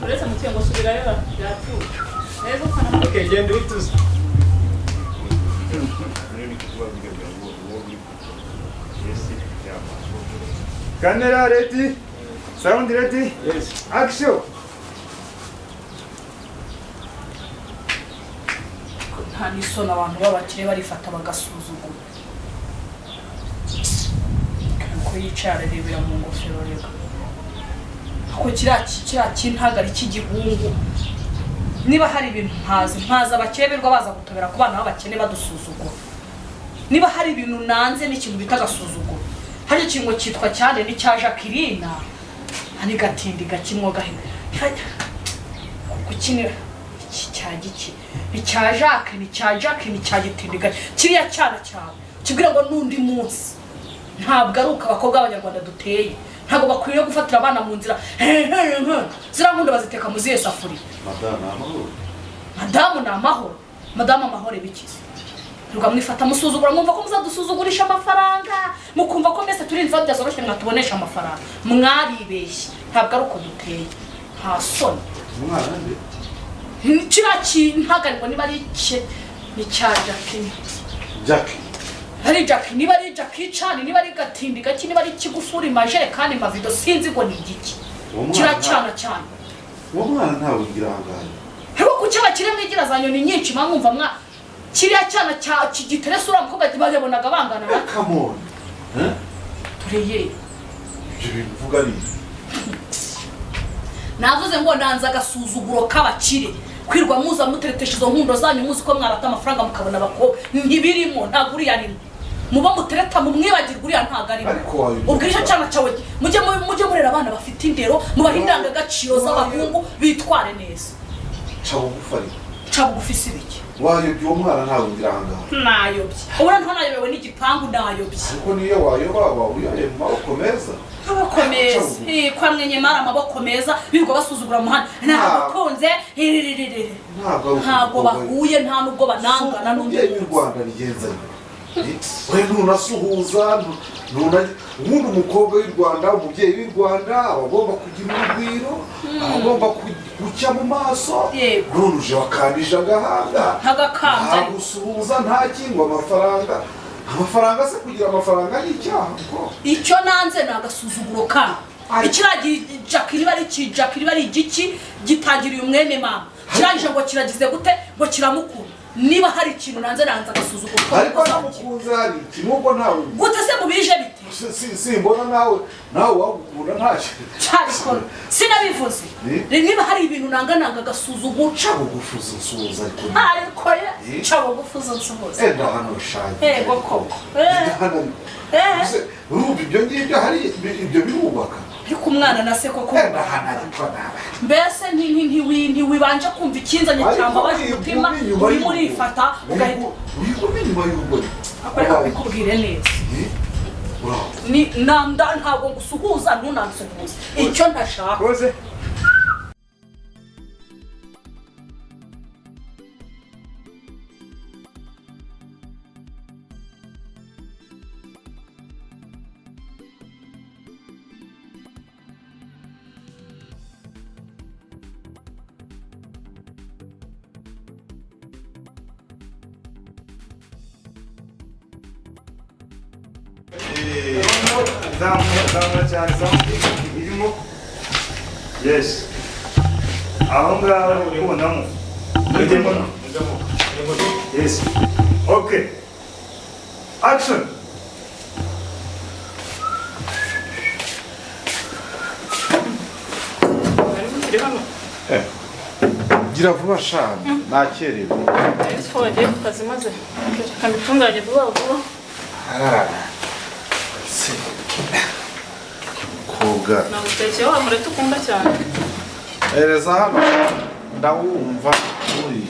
Uretse mutiye ngo subirayo yapfuye. Neza kana. Okay, genda uhituze. Camera ready? Sound ready? Yes. Action! Nta nisona abantu babakire barifata bagasuzugura. Ko yicara rebera mu ngofero rega. Ako kiriya kintagara cy'igihungu. Niba hari ibintu mpaza abakeberwa baza gutobera ku bana b'abakene badusuzugura. Niba hari ibintu nanze n'ikintu bita gasuzugura. Hari ikintu cyitwa cyane ni cya Jacqueline. Ani gatindi gakimwo gahe. Kukinira cyagiki. Ni cya Jacques, ni cya gitindi gahe. Kiriya cyana cyawe. Kibwira ngo nundi munsi. Ntabwo aruka abakobwa b'Abanyarwanda duteye. Ntabwo bakwiriye gufatira abana mu nzira. Zirankunda baziteka mu zihe safuri. Madamu na amahoro. Madamu amahoro bikize. Ruga mwifata musuzugura mwumva ko muzadusuzugurisha amafaranga. Mukumva ko mese turi nzabya zoroshe mwatubonesha amafaranga. Mwaribeshye. Ntabwo aruko duteye. Nta soni. Umwana nde? Kiraki ntagariko niba ari cye ni cya Jackie. Hari Jackie, niba ari Jackie cyane, niba ari gatindi gaki, niba ari kigufuri majerekani mavido sinzi ngo ni igiki. Kiracyana cyane. Uwo mwana ntawe ngira hangana. Hego kucyaba kire mwigira zanyo ni nyinshi mwumva mwa kiriya cyana cya kigiteresa ura mukobwa bayabonaga bangana na. Come on. Tureye. Ibyo bivuga ni. Navuze ngo nanza gasuzuguro kabakire. Kwirwa muza muteretesha izo nkundo zanyu muzi ko mwarata amafaranga mukabona abakobwa ntibirimo ntaguri yarimo muba mutereta mu mwibagirwa uriya ntagarimo ubwirisha cyana cyawe mujye murera abana bafite indero mubahindanga gaciro z'abahungu bitware neza cabugufi sibiki wayobye uwo mwana ntawe ngira hangana nayobye ubona ntanayobewe n'igipangu nayobye ariko niyo wayoba uriye mu maboko meza abakomeza kwa mwenye mara amaboko meza birwa basuzugura muhana ntabakonze ntabwo bahuye nta nubwo banangana n'undi mu Rwanda rigenza we nunasuhuza umuntu umukobwa w'u Rwanda umubyeyi w'u Rwanda abagomba kugira urugwiro abagomba gucya mu maso none uje wakandije agahanga ntagakanze gusuhuza nta kingwa amafaranga se kugira amafaranga y'icyaha ko icyo nanze nagasuzuguro kana ikiragi Jacqueline bari igiki gitangiriye umwene mama kirangije ngo kiragize gute ngo kiramukura niba hari ikintu nanze agasuzuguro ariko namukunze hari kinuko ntawe gute se mubije bite simbona nawe wagukunda ntacyo cyariko sinabivuze niba hari ibintu nanga agasuzuguro cabugufuza nsuhuza ariko cabugufuza nsuhuza hano shaje koko urubi ibyo ngibyo hari ibyo birubaka ariko umwana na se koko mbese ntiwibanje kumva ikinzanye cyangwa baje umutima uri murifata ugahita uyikome nyuma y'urugo akoreka bikubwire neza ni nanda ntabwo ngusuhuza ntunansuhuza icyo ntashaka Yes. Ahonga ubonamo. Yes. Okay. Action. Gira vuba shana nakerewe. Ese wagiye kukazi maze kambitunganye vuba vuba. Koga. Nagutekeye wa murete ukunda cyane. Ereza hano ndawumva uri.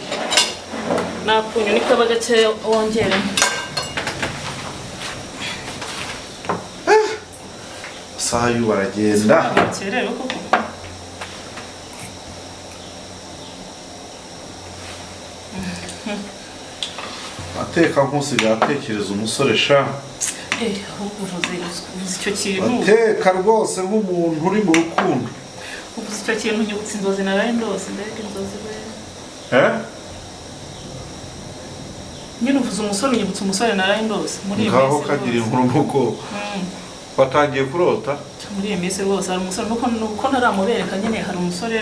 Nakunyu nikaba gake wongere. Sayu baragenda. Kerero koko. Ateka nkusiga atekereza umusore sha. Uvuze icyo kintu. Ateka rwose nk'umuntu uri mu rukundo. uvuze icyo kintu nyibutse inzozi naraye ndose mbega inzozi we nyine uvuze umusore unyibutse umusore naraye ndose muri iyi minsi ngaho kagira inkuru nuko watangiye kurota muri iyi minsi rwose hari umusore nuko ntaramubereka nyine hari umusore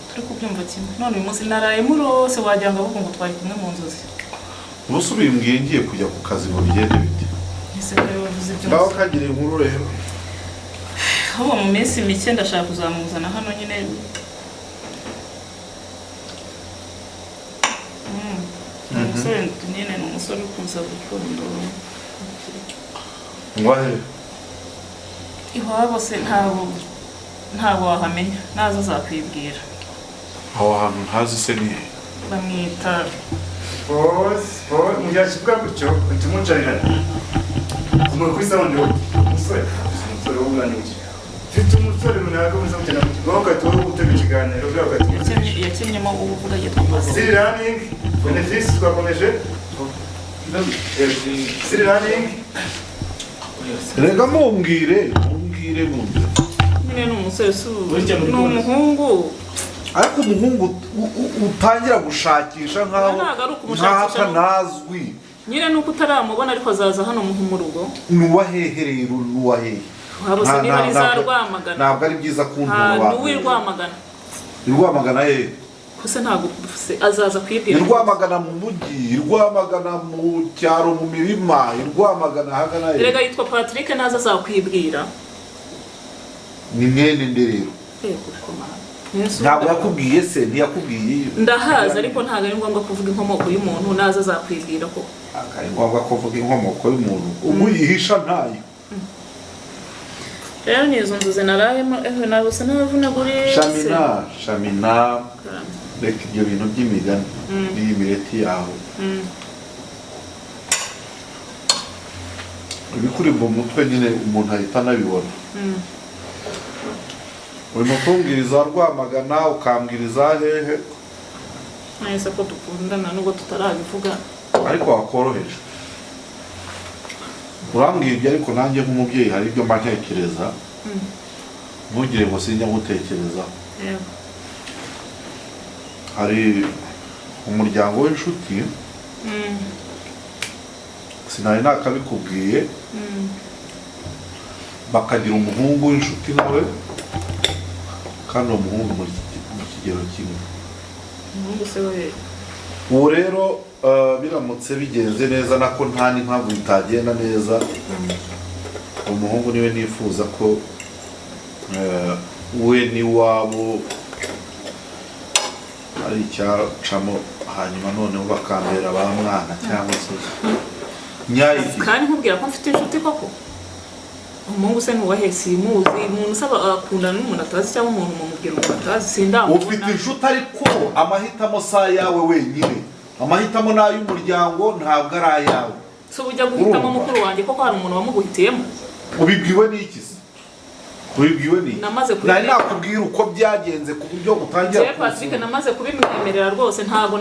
turi kubyumva kimwe none uyu munsi naraye murose wagira ngo avuga ngo twari kumwe mu nzozi ubuso bimbwiye ngiye kujya ku kazi ngo bigende bite ese rero wavuze ibyo ngaho kagira inkuru rero ahubwo mu minsi mike ndashaka kuzamuzana hano nyine umusore nyine ni umusore uri kunsaba urukundo ngwahe iwabo se ntabwo wahamenya nazo zakwibwira aho hantu ntazi se ni bamwita muyakivuga gutyo tumucarira umwe kuri sound umusore w'umwana w'iki mfite umusore runaka uza gukina mu kigo hagati wo gutega ikiganiro yakinnyeho ubuvuga yitwa Maso Siri running benefits twakomeje Siri running rega mumbwire nyine ni umusore ni umuhungu ariko umuhungu utangira gushakisha nkaho atanazwi nyine nuko utaramubona ariko azaza hano mu rugo nuwahehereye nuwahehe wabose niba ari za Rwamagana ntabwo ari byiza kuntura Rwamagana he kose ntabwo azaza kwibwira Rwamagana mu mujyi Rwamagana mu cyaro mu mirima Rwamagana hagana he rega yitwa Patrick naza azakwibwira ni mwene nderero ntabwo yakubwiye se ntiyakubwiye ndahaza ariko ntabwo ari ngombwa kuvuga inkomoko y'umuntu naza azakwibwira ko ari ngombwa kuvuga inkomoko y'umuntu ubwo yihisha ntayo rero ni izo nzozi narayemo ntabwo se navunaguriye Shamina reka ibyo bintu by'imigani n'iyi mireti yawe ibikuri mu mutwe nyine umuntu ahita anabibona urimo kumbwiriza Rwamagana ukambwiriza hehe nahise ko dukundana nubwo tutarabivuga ariko wakoroheje urambwira ibyo ariko nanjye nk'umubyeyi hari ibyo mba ntekereza ntugire ngo sinjya ngutekerezaho hari umuryango w'inshuti sinari nakabikubwiye bakagira umuhungu w'inshuti nawe kandi uwo muhungu mu kigero kimwe ubu rero biramutse bigenze neza nako nta n'impamvu bitagenda neza umuhungu niwe nifuza ko we n'iwabo ari icyacamo hanyuma noneho bakambera ba mwana cyangwa se nyayiki kandi nkubwira ko mfite inshuti koko umuhungu se nuwahe simuzi umuntu usaba akundana n'umuntu atazi cyangwa umuntu mumubwira umuntu atazi sindamubona ufite inshuti ariko amahitamo sa yawe wenyine amahitamo n'ay'umuryango ntabwo ari ayawe so ujya guhitamo mukuru wanjye koko hari umuntu wamuguhitiyemo ubibwiwe n'iki se ubibwiwe n'iki nari nakubwira uko byagenze ku buryo utangira Patrick namaze kubimwemerera rwose ntabwo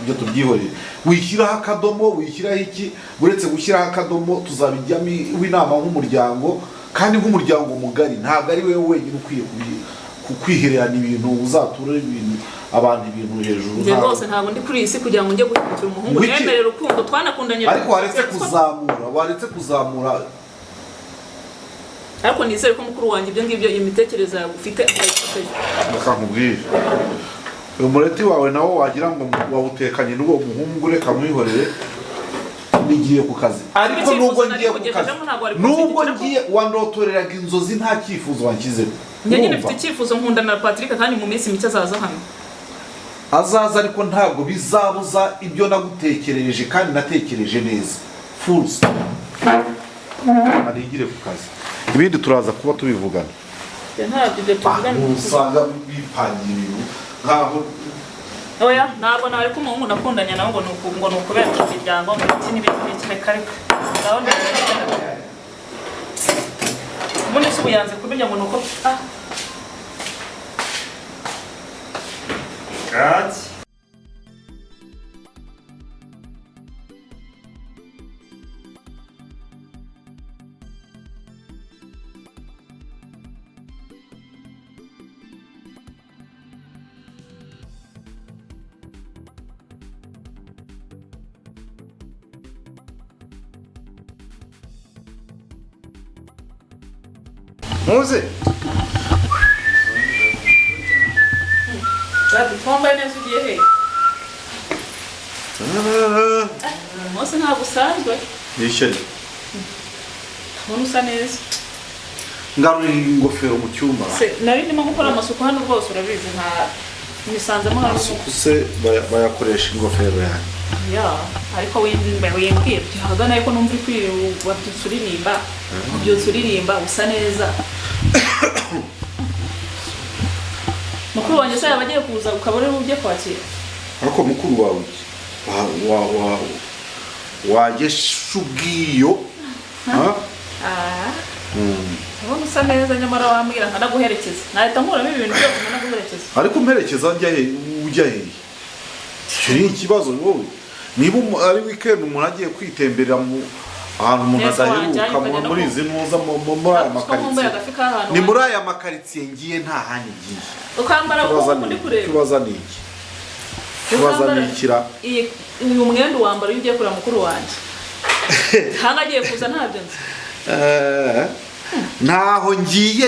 ibyo tubyihorere wishyiraho akadomo wishyiraho iki uretse gushyiraho akadomo tuzabijyamo inama nk'umuryango kandi nk'umuryango mugari ntabwo ari wowe wenyine ukwiye kukwihererana ibintu uzatura ibintu abantu ibintu hejuru njye rwose ntabwo ndi kuri iyi si kugira ngo njye guhindukira umuhungu yemerera urukundo twanakundanye ariko waretse kuzamura ariko nizere ko mukuru wanjye ibyo ngibyo imitekerereze yawe ufite akakubwira umureti wawe nawo wagira ngo wawutekanye n'uwo muhungu reka mwihorere nigiye ku kazi ariko nubwo ngiye ku kazi nubwo ngiye wandotoreraga inzozi nta cyifuzo wanshyizeho njye nyine mfite icyifuzo nkundana na Patrick kandi mu minsi mike azaza hano azaza ariko ntabwo bizabuza ibyo nagutekerereje kandi natekereje neza full stop arigire ku kazi ibindi turaza kuba tubivugana ntabyo ibyo tuvugana usanga bipangiye ibintu nkaho oya ntabwo nari ko umuhungu nakundanye nawe ngo ni ukubera imiryango ngo iki n'ibindi n'iki kareka ndabona ubundi se ubuyanze kubirya ngo ni uko muze Babi twambaye neza ugiye he? Umunsi ntabwo usanzwe. Nishyari. Ubona usa neza. Ngarura ingofero mu cyumba. Nari ndimo gukora amasuku hano rwose urabizi nta nisanzemo hano. Se bayakoresha ingofero yanjye. Ya, ariko wimbwiye byahagana yuko numva wabyusuririmba. Ubyusuririmba usa neza. Mukuru wanjye se yabagiye kuza ukabore ujye kwakira. Ariko mukuru wawe wageshugiyo. Ubona usa neza nyamara wambwira nkanaguherekeza. Nahita nkuramo ibintu byose nkanaguherekeza. Ariko mperekeza ujya he? Kiri ikibazo wowe. Niba ari weekend umuntu agiye kwitemberera mu ahantu umuntu adaheruka muri izi ntuza muri aya makaritsiye. Ni muri aya makaritsiye ngiye nta handi ngiye. Ukambara uko muri kureba. Kibaza ni iki? Kibaza ni ikira. Uyu mwenda wambara iyo ugiye kureba mukuru wanjye. Hanga agiye kuza ntabyo nzi. Ntaho ngiye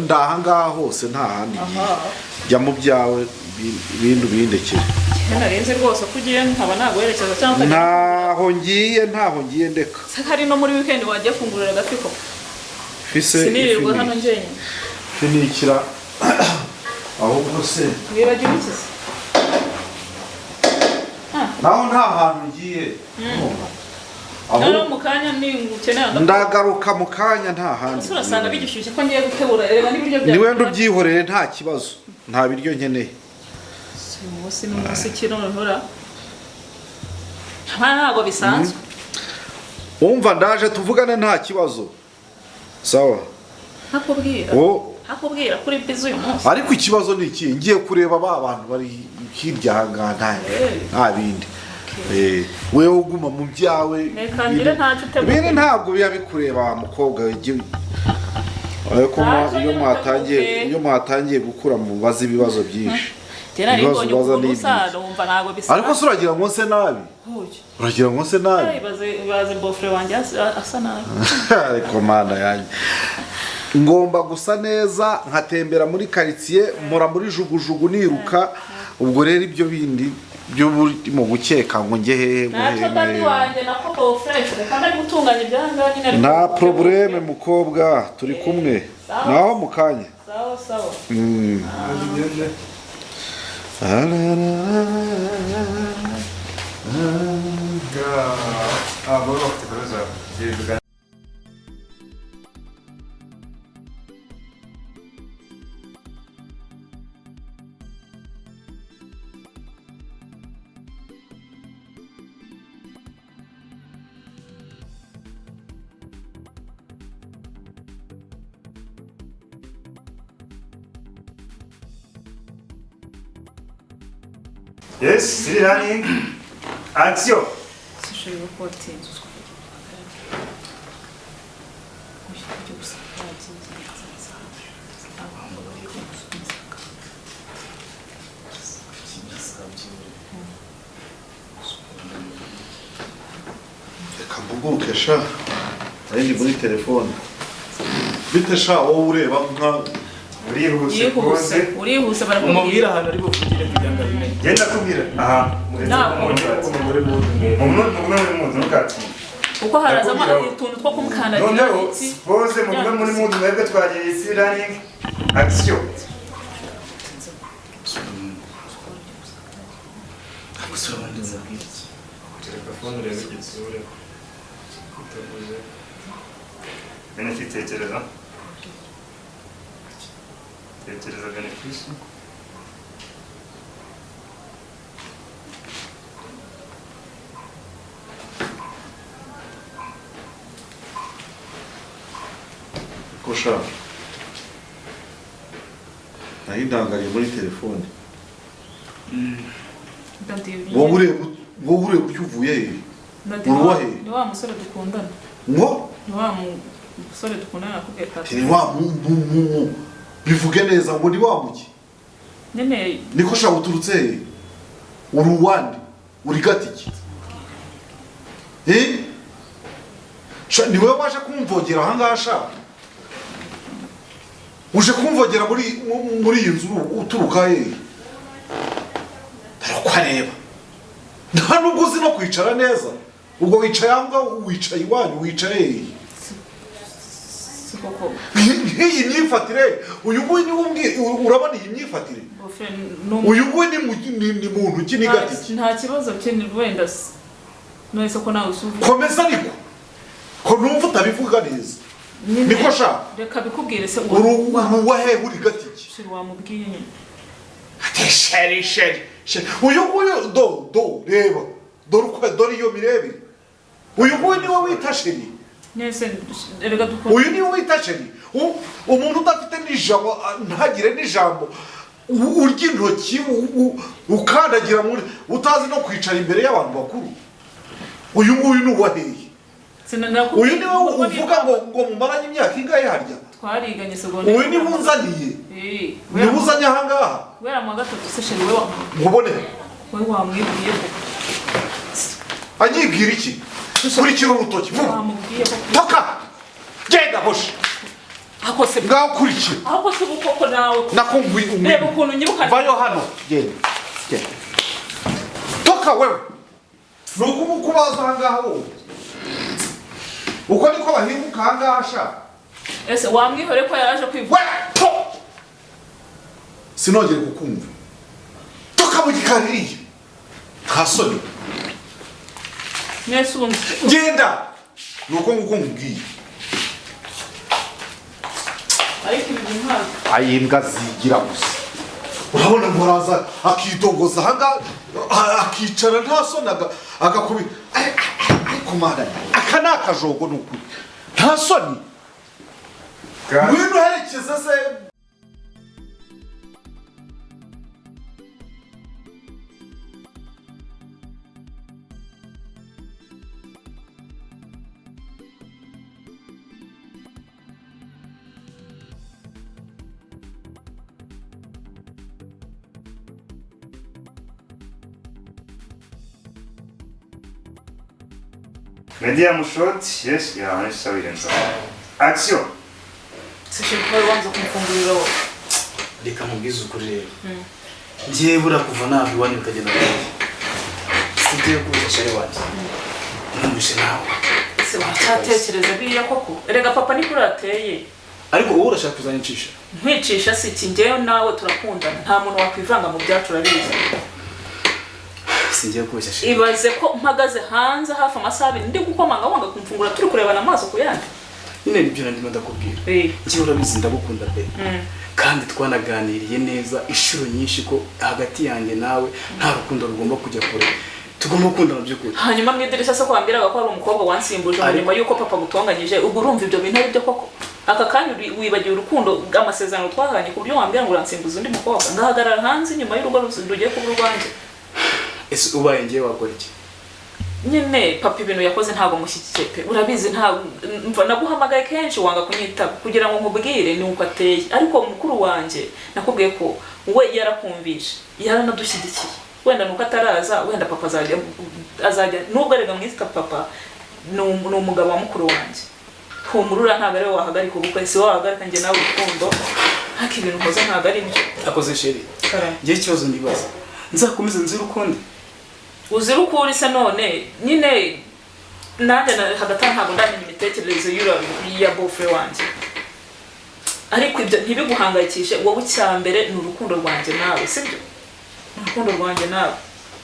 ndaha ngaha hose nta handi. Jya mu byawe ibintu bindekere. Narenze rwose ko ugiye nkaba naguherekeza cyangwa ntaho ngiye ndeka. Sakari no muri weekend wajya fungurira agafiko. Fise sinirirwa hano njenye. Finikira ahubwo se. Wiragiye iki? Naho nta hantu ngiye. Naro mukanya ni ngukenera ndagaruka mukanya nta handi. Urasanga bigishyushye ko ngiye gukebura reba n'ibiryo byawe. Ni wenda ubyihorere nta kibazo. Nta biryo nkeneye. Umunsi n'umunsi kironora. Ntabwo bisanzwe. Umva ndaje tuvugane nta kibazo. Sawa. Hakubwira kuri bizu uyu munsi. Ariko ikibazo ni iki? Ngiye kureba ba bantu bari hirya hanga nta bindi. Wewe uguma mu byawe. Nekangire ntacyo uteguye. Bene ntabwo biya bikureba mukobwa ariko iyo mwatangiye gukura mu bazi ibibazo byinshi. Ariko suragira ngo se nabi. Uragira ngo se nabi. Baze boyfriend wanjye asa nabi. Ariko mana yanjye. Ngomba gusa neza nkatembera muri quartier mura muri jugujugu niruka ubwo rero ibyo bindi byo mu gukeka ngo nge hehe nta probleme mukobwa turi kumwe naho mukanya sawa sawa Yes, still running. Action. Kambuguke sha. Ari muri telefone. Bite sha wowe ureba nka urihuse barakubwira ahantu ari buvugire kugira ngo abimenye. Genda kubwira. Aha. Uko harazamo utuntu two kumukanagira. Noneho bose muri mudu mwebwe twagiye isi running. Action. Telefone rero igitsure. Utavuze. Benefitekereza. Tekereza benefice. Kosha. Nahindangariye muri telefone. Wowe ucyuvuye he? Uruwahe? Ni wa musore dukundana. Ngo? Ni wa musore dukundana akubwiye kati. Ni wa mu bivuge neza ngo ni wa muki. Nene. Niko sha uturutse he? Uruwande. Uri gatiki. Sha niwe waje kumvogera aha ngasha. uje kumvogera muri iyi nzu uturuka he dore ko areba nta nubwo uzi no kwicara neza ubwo wicaye aho wicaye iwanyu wicaye he nk'iyi myifatire uyu nguyu niwe umbwiye urabona iyi myifatire uyu nguyu ni muntu ki ni gati nta kibazo cyane wenda nese ko nawe usubiye komeza ariko ko numva utabivuga neza niko sha reka bikubwire se uruwahe uri gati ki wamubwiye nyine ati sheri uyu nguyu reba dore iyo mirebe uyu nguyu niwe wita sheri nese rega dukora uyu niwe wita sheri umuntu udafite n'ijambo ntagire n'ijambo urya intoki ukandagira muri utazi no kwicara imbere y'abantu bakuru uyu nguyu ni uwaheye uyu niwe uvuga ngo mumaranye imyaka ingahe harya twariganye segonda uyu niwe unzaniye niwe uzanye ahangaha wera mu gatatu se sheri we mubone we wamwibwiye ko anyibwira iki kurikira urutoki wamubwiye ko toka genda hoshe akose ngaho kurikira akose bukoko nawe nakumbuye reba ukuntu nyiruka vayo hano genda toka wewe nuko mukubaza ahangaha wowe uko niko bahinguka ahangaha sha ese wamwihore ko yaraje kwivuga sinongere kukumva toka mu gikaririye nta soni nese ubu genda nuko nguko nkubwiye ariko ibi ntabwo ayimbwa zigira gusa urabona ngo araza akidogoza ahangaha akicara nta soni agakubita ariko mana aka ni akajogo ni ukuri nta soni ngwino uherekeze se Medium shot, yes, yeah, let's have it inside. Action! se sheri ko wanza kumfungurira wowe reka mubwize ukuri rero ngiye bura kuva nava iwanyu bikagenda nawe sibyo kuza sheri wanjye numvise nawe se wacyatekereza biriya koko erega papa ni kuri ateye ariko wowe urashaka kuzanyicisha nkwicisha si iki njyewe nawe turakundana nta muntu wakwivanga mu byacu urabizi singiye kubeshya sheri ibaze ko mpagaze hanze hafi amasaha abiri ndi gukomanga wanga kumfungura turi kurebana amaso ku yandi nyine nibyo ndimo ndakubwira njyewe urabizi ndagukunda pe kandi twanaganiriye neza inshuro nyinshi ko hagati yanjye nawe nta rukundo rugomba kujya kure tugomba gukundana by'ukuri hanyuma mu idirishya se ko wambwiraga ko hari umukobwa wansimbuje nyuma y'uko papa gutonganyije ubwo urumva ibyo bintu ari byo koko aka kanya wibagiwe urukundo amasezerano twahanye ku buryo wambwira ngo uransimbuza undi mukobwa ngahagarara hanze nyuma y'urugo rugiye kuba urwanjye ese ubaye ngiye wakora iki nyine papa ibintu yakoze ntabwo mushyigikiye pe urabizi ntabwo naguhamagaye kenshi wanga kunyitaba kugira ngo nkubwire ni uko ateye ariko mukuru wanjye nakubwiye ko we yarakumvishe yaranadushyigikiye wenda nuko ataraza wenda papa azajya nubwo arega mwita papa ni umugabo wa mukuru wanjye humurura ntabwo ari we wahagarika ubukwe si wowe wahagarika njye nawe urukundo ariko ibintu ukoze ntabwo ari byo akoze sheri ngiye ikibazo ndibaza nzakomeza nzira ukundi uzira uko uri se none nyine nanjye hagati ntabwo ndamenya imitekerereze ya bofre wanjye ariko ibyo ntibiguhangayikishe wowe icyambere ni urukundo rwanjye nawe sibyo ni urukundo rwanjye nawe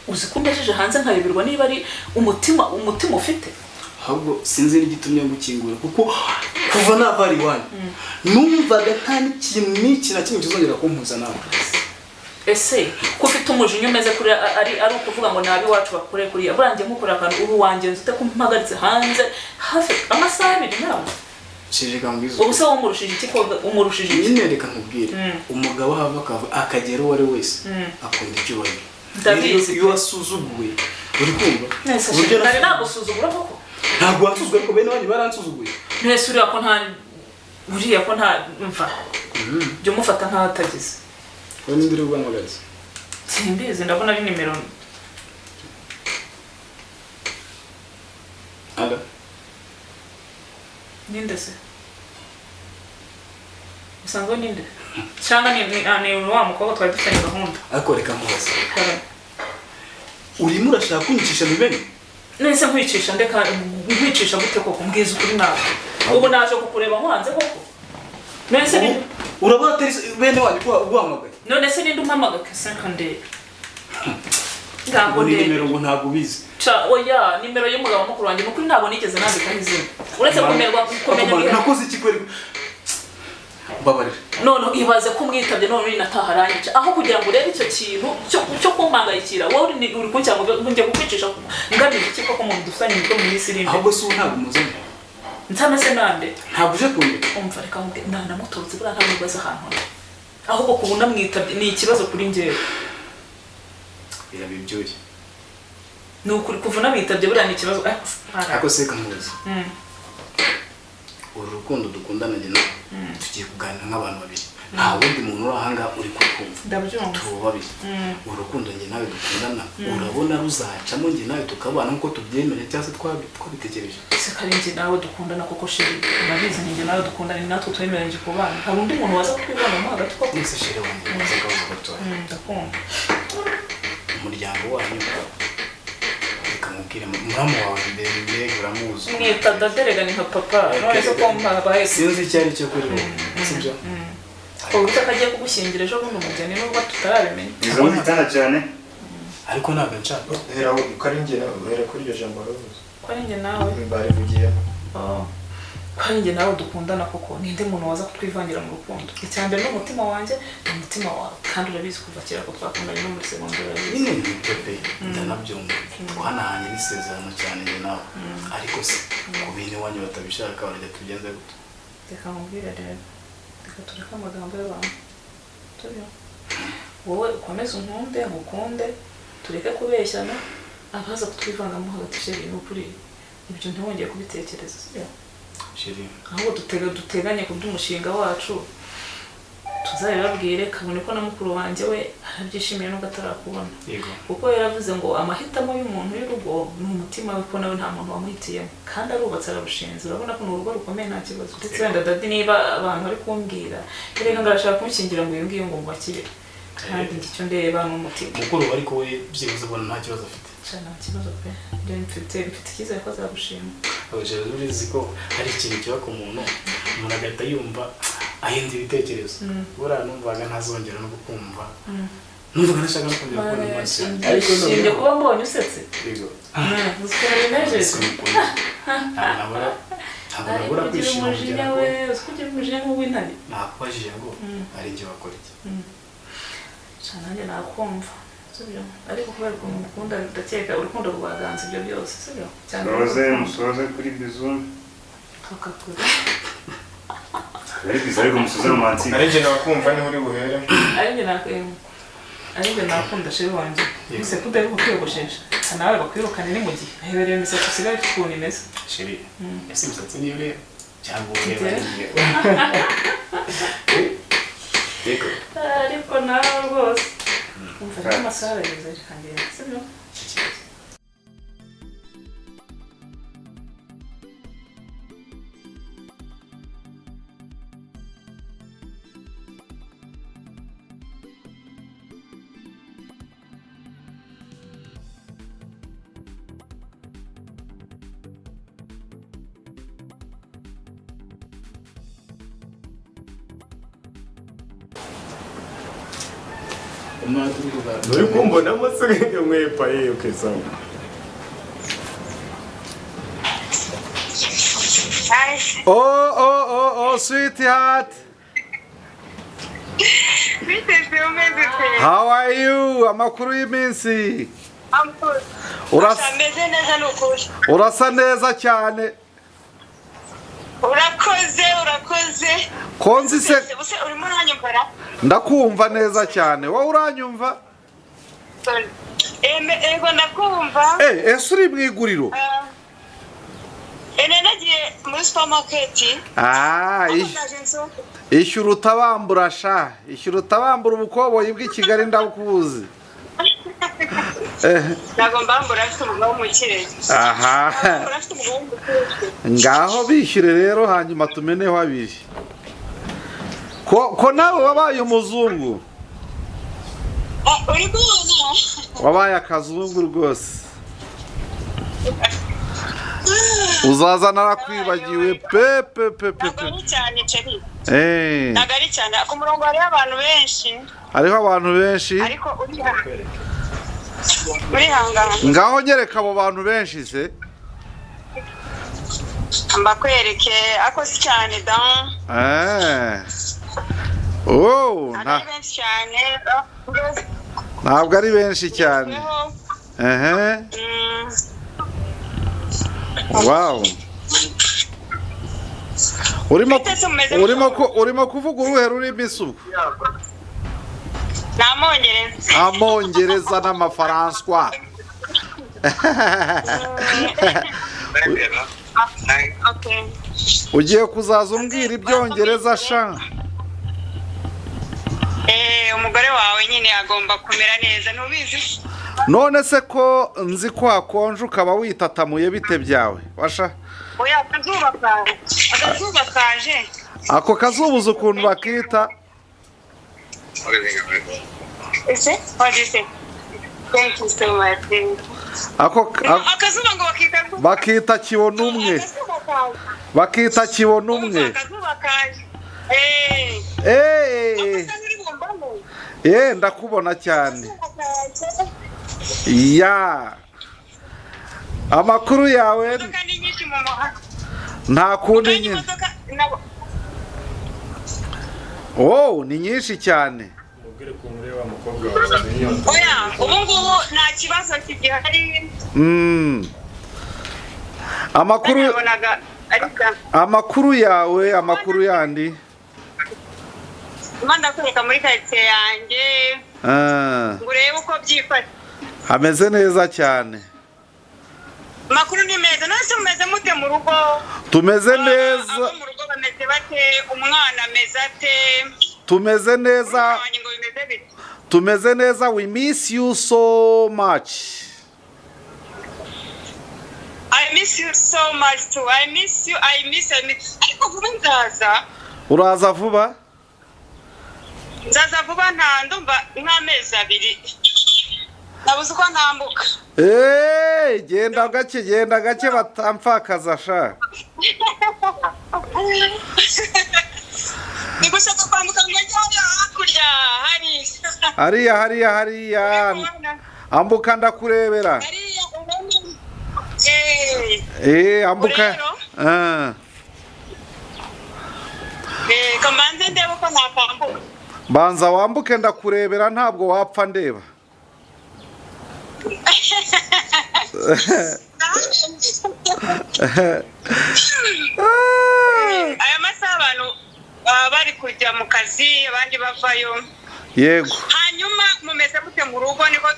uzi ko umbejeje hanze nkayoberwa niba ari umutima ufite ahubwo sinzi n'igitumye gukingura kuko kuva nava iwanyu numvaga nta n'ikintu n'iki na kimwe kizongera kumpuza nawe ese ko ufite umujinya umeze kuri ari ukuvuga ngo nabi wacu bakore kuriya burangiye nk'ukora akantu ubu wanjye nzite ko mpagaritse hanze hafi amasaha abiri nawe shirika mbwizo ubu se umurushije iki ko umurushije iki nyine reka nkubwire umugabo hava akagera uwo ari wese akunda icyubahiro ndabizi iyo wasuzuguye uri kumva uburyo nari nagusuzugura koko ntabwo wansuzugura ariko bene wanyu baransuzuguye ntese uriya ko nta mva byo mufata nk'ahatagize wowe n'indiri uguhamagariza simbizi ndabona ari nimero Ala ninde se Usanzwe ninde? Cyangwa ni wa mukobwa twari dufitanye gahunda. Ariko reka mubaze. Urimo urashaka kunyicisha bibeni? Nese nkwicisha ndeka nkwicisha gute koko mbwiza ukuri nawe. Ubu naje kukureba nkanze koko. Nese ni urabona atari bene wanyu ko uguhamagaye. None se ninde umpamaga kesakande? Ntabwo nimero ngo ntabwo bizi. Oya nimero y'umugabo mukuru wanjye mukuru ntabwo nigeze nandika izina. Uretse kumenya nakoze iki kweri? Babarira. None ibaze ko mwitabye none nataha rangica aho kugira ngo urebe icyo kintu cyo kumpangayikira wowe uri kuncya ngo ngiye kukwicisha ngamije iki koko mu dufanye niko mu Isirinde. Ahubwo se ntabwo muzanye. Ntamese nande. Ntabwo uje kumwe. Umva reka nana mutotse bura ntabwo bibaza ahantu. Ahubwo kubuna mwitabye ni ikibazo kuri njyewe. Birabibyoye. Nukuri kuvuna mwitabye bura ni ikibazo ako se kamuzi. Urukundo dukundana njye nawe tugiye kuganira nk'abantu babiri nta wundi muntu uri ahanga uri kukumva ndabyumva tubo babiri urukundo njye nawe dukundana urabona ruzacamo njye nawe tukabana nkuko tubyemere cyangwa twabitekereje se kari njye nawe dukundana koko sheri urabizi njye nawe dukundana natwe twemereje kubana nta wundi muntu waza kwibana mu hagati koko ese sheri wanjye maze gaho gatoya ndakunda umuryango wanyu kamubwire muramu wawe mbere uramuzi mwita daderega ni nka papa none se ko mpabaye sinzi icyari cyo kuri wowe sibyo ubuta kagiye kugushyingira ejo bundi umugeni nubwo tutarabimenya izo muzitana cyane ariko ntabwo nshaka hera ukari njye hera kuri iryo jambo ravuze ko ari njye nawe bari vugiye ko ari njye nawe dukundana koko ninde muntu waza kutwivangira mu rukundo icyambere n'umutima wanjye n'umutima wawe kandi urabizi kuva kera ko twakundanye no muri segonderi nyine ni pepe ndanabyumva twanahanye n'isezerano cyane njye nawe ariko se ku bintu iwanyu batabishaka barajya tubigenze gute reka nkubwire rero reka tureke amagambo y'abantu turiyo wowe ukomeze unkunde ngukunde tureke kubeshyana abaza kutwivangamo hagati sheri n'ukuri ibyo ntiwongeye kubitekereza sibyo sheri ahubwo duteganye ku by'umushinga wacu tuzabibabwire kabone ko na mukuru wanjye we arabyishimiye n'ubwo atarakubona kuko yaravuze ngo amahitamo y'umuntu y'urugo ni umutima we ko nawe nta muntu wamuhitiyemo kandi arubatse ararushinze urabona ko ni urugo rukomeye nta kibazo ndetse wenda dadi niba abantu bari kumbwira reka ngarashaka kumushyingira ngo iyo ngiyo ngo mubakire kandi icyo ndeba ni umutima mukuru ariko we byibuze ubona nta kibazo afite nta kibazo pe mfite icyizere ko azagushima abajere urizi ko hari ikintu kiba ku muntu umuntu agahita yumva ahinda ibitekerezo buriya numvaga ntazongera no kukumva numvaga nashaka no kongera kubona amaso ariko nshimye kuba mbonye usetse yego uzikora binejeje ntabwo kwishima umujinya we usikugira umujinya nk'uw'intare nakubajije ngo ari njye wakora iki nanjye nakumva sibyo ariko kubera ukuntu mukunda ndakeka urukundo rwaganza ibyo byose sibyo musoze kuri bizu kakakura ari bizu ariko musoze romantique ari njye nakumva niho uri buhere ari njye nakunda sheri wanjye ese kudari kukwiyogoshesha nawe bakwirukane ni mu gihe ahebereye imisatsi usigaye ufite ukuntu imeze sheri ese imisatsi niyo rero cyangwa ureba ariko nawe rwose umva n'amasaha arageze kangenda sibyo uri kumbona amasenge mwepa okay sawa Oh, sweetheart. How are you? Amakuru y'iminsi. Urasa neza cyane. Urakoze. Konzi se. Urimo uranyumvira? Ndakumva neza cyane. Wowe uranyumva? Ego ndakumva. Ese uri mu iguriro? Nagiye muri supermarket. Ishyura utabambura sha. Ishyura utabambura ubukoboyi bw'i Kigali ndakuzi. Ntabwo mbambura afite umugabo w'umukire. Ngaho bishyure rero hanyuma tumeneho abiri. ko nawe wabaye umuzungu uri kubona wabaye akazungu rwose uzaza narakwibagiwe pe ntabwo cyane ceri eh ntabwo ari cyane ku murongo hariho abantu benshi hariho abantu benshi ariko urihangana ngaho nyereka abo bantu benshi se mbakwereke ako si cyane da oh ntabwo ari benshi cyane ntabwo ari benshi cyane wow urimo kuvuga uruhe rurimi isuku amongereza n'amafaranswa ugiye kuzaza umbwira ibyongereza sha umugore wawe nyine agomba kumera neza ntubizi none se ko nzi ko hakonje ukaba witatamuye bite byawe washa oya akazuba kaje ako kazubuza ukuntu bakita thank you so much akazuba ngo bakita kibona umwe bakita kibona umwe akazuba kaje ndakubona cyane ya amakuru yawe nta kundi nyine ni nyinshi cyane oya ubu ngubu nta kibazo kigihari amakuru yawe amakuru yandi ndakwereka muri karitsiye yanjye ngo urebe uko byifashe hameze neza cyane amakuru ni meza nose mumeze mute mu rugo tumeze neza abo mu rugo bameze bate umwana ameze ate tumeze neza tumeze neza we miss you so much I miss you so much too I miss you ariko vuba nzaza uraza vuba nzaza vuba nta ndumva nk'amezi 2 nabuze uko ntambuka genda gake batampfakaza sha nigushaka kwambuka ngo njye hakurya hariya ambuka ndakurebera ambuka kamanze ndebe uko nakwambuka banza wambuke ndakurebera ntabwo wapfa ndeba aya masaha abantu bari kujya mu kazi abandi bavayo yego hanyuma mumeze mute mu rugo niko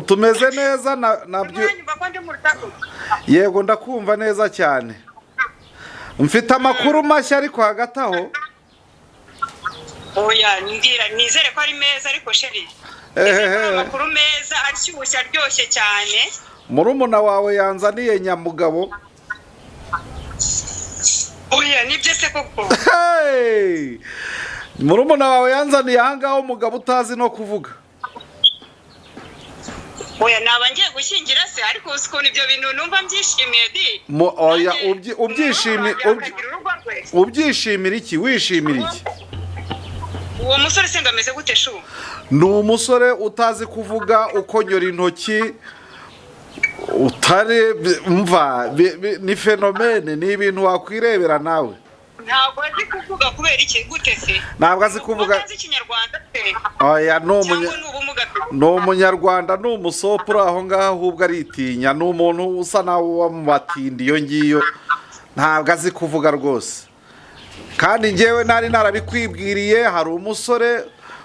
tumeze neza nabyo yego ndakumva neza cyane mfite amakuru mashya ariko hagati aho oya nizere ko ari meza ariko sheri amakuru meza ashyushye aryoshye cyane murumuna wawe yanzaniye nyamugabo oya nibyo se koko murumuna wawe yanzaniye ahangaha umugabo utazi no kuvuga oya naba ngiye gushyingira se ariko uzi ukuntu ibyo bintu numva mbyishimiye di oya ubyishimira iki wishimira iki uwo musore se ngo ameze gute shu ni umusore utazi kuvuga ukonyora intoki utare mva ni fenomene ni ibintu wakwirebera nawe ntabwo azi kuvuga kubera iki gute se ntabwo azi kuvuga ikinyarwanda se oya ni umunyarwanda ni umusopo uri aho ngaho ahubwo aritinya ni umuntu usa nawe uba mu batindi iyo ngiyo ntabwo azi kuvuga rwose kandi njyewe nari narabikwibwiriye hari umusore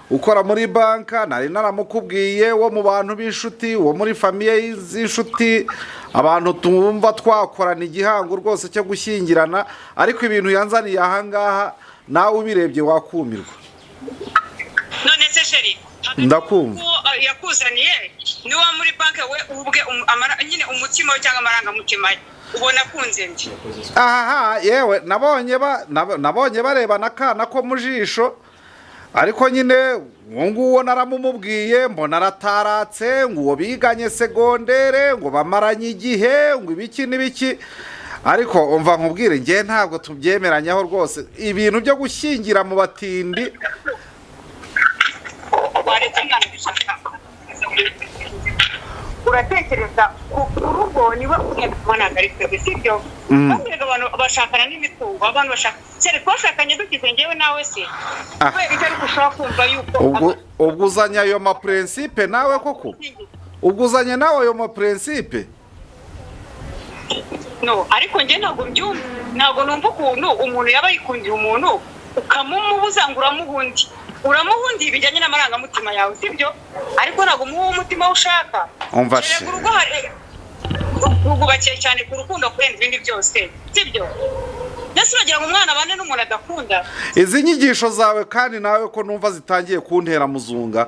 ukora muri banka nari naramukubwiye wo mu bantu b'inshuti wo muri famiye z'inshuti abantu tumva twakorana igihango rwose cyo gushyingirana ariko ibintu yanzaniye ahangaha nawe ubirebye wakumirwa none se sheri ndakumva yakuzaniye ni wa muri banki we ubwe nyine umutima we cyangwa amarangamutima ye ubona kunze ndi aha yewe nabonye barebana akana ko mu jisho ariko nyine nguwo naramumubwiye mbona arataratse ngo uwo biganye segondere ngo bamaranye igihe ngo ibiki n'ibiki ariko umva nkubwire njye ntabwo tubyemeranyaho rwose ibintu byo gushyingira mu batindi uratekereza ku rugo niba kubona ari twebwe sibyo abantu bashakana n'imitungo abantu bashaka cyane twashakanye dukize njyewe nawe se kubera icyo ariko ushobora kumva yuko ubwo uzanye ayo maprincipe nawe koko ubwo uzanye nawe ayo maprincipe no ariko njye ntabwo mbyumva ntabwo numva ukuntu umuntu yaba yikundiye umuntu ukamumubuza ngo uramuhundi bijyanye n'amarangamutima yawe sibyo ariko ntabwo umuha umutima ushaka umva she ugubakiye cyane ku rukundo kurenza ibindi byose sibyo ndetse uragira ngo umwana abane n'umuntu adakunda izi nyigisho zawe kandi nawe ko numva zitangiye kuntera muzunga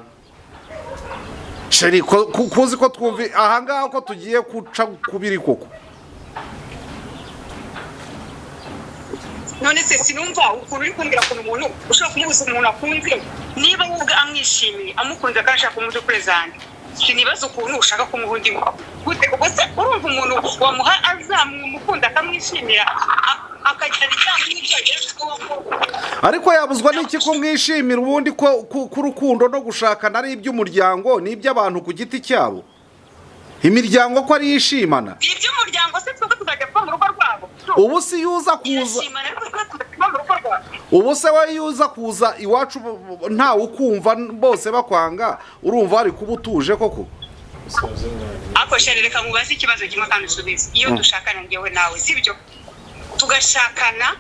sheri kuzi ko twumvi ahangaha ko tugiye guca kubiri koko none se sinumva ukuntu uri kumbwira ko umuntu ushobora kumubuza umuntu akunze niba wowe amwishimiye amukunze kandi ashaka kumuha udukurezange sinibaza ukuntu ushaka kumuha undi gute ubwo se urumva umuntu wamuha azamukunda akamwishimira akagira ijambo n'ibyo ariko yabuzwa n'iki kumwishimira ubundi ko urukundo no gushakana ari iby'umuryango n'iby'abantu ku giti cyabo imiryango ko ari yishimana iby'umuryango se twebwe tuzajya kuba mu rugo rwabo ubu si yuza kuza ubu se we yuza kuza iwacu ntawe ukumva bose bakwanga urumva ari kuba utuje koko ako sheri reka mubaze ikibazo kimwe kandi usubize iyo dushakana njyewe nawe sibyo tugashakana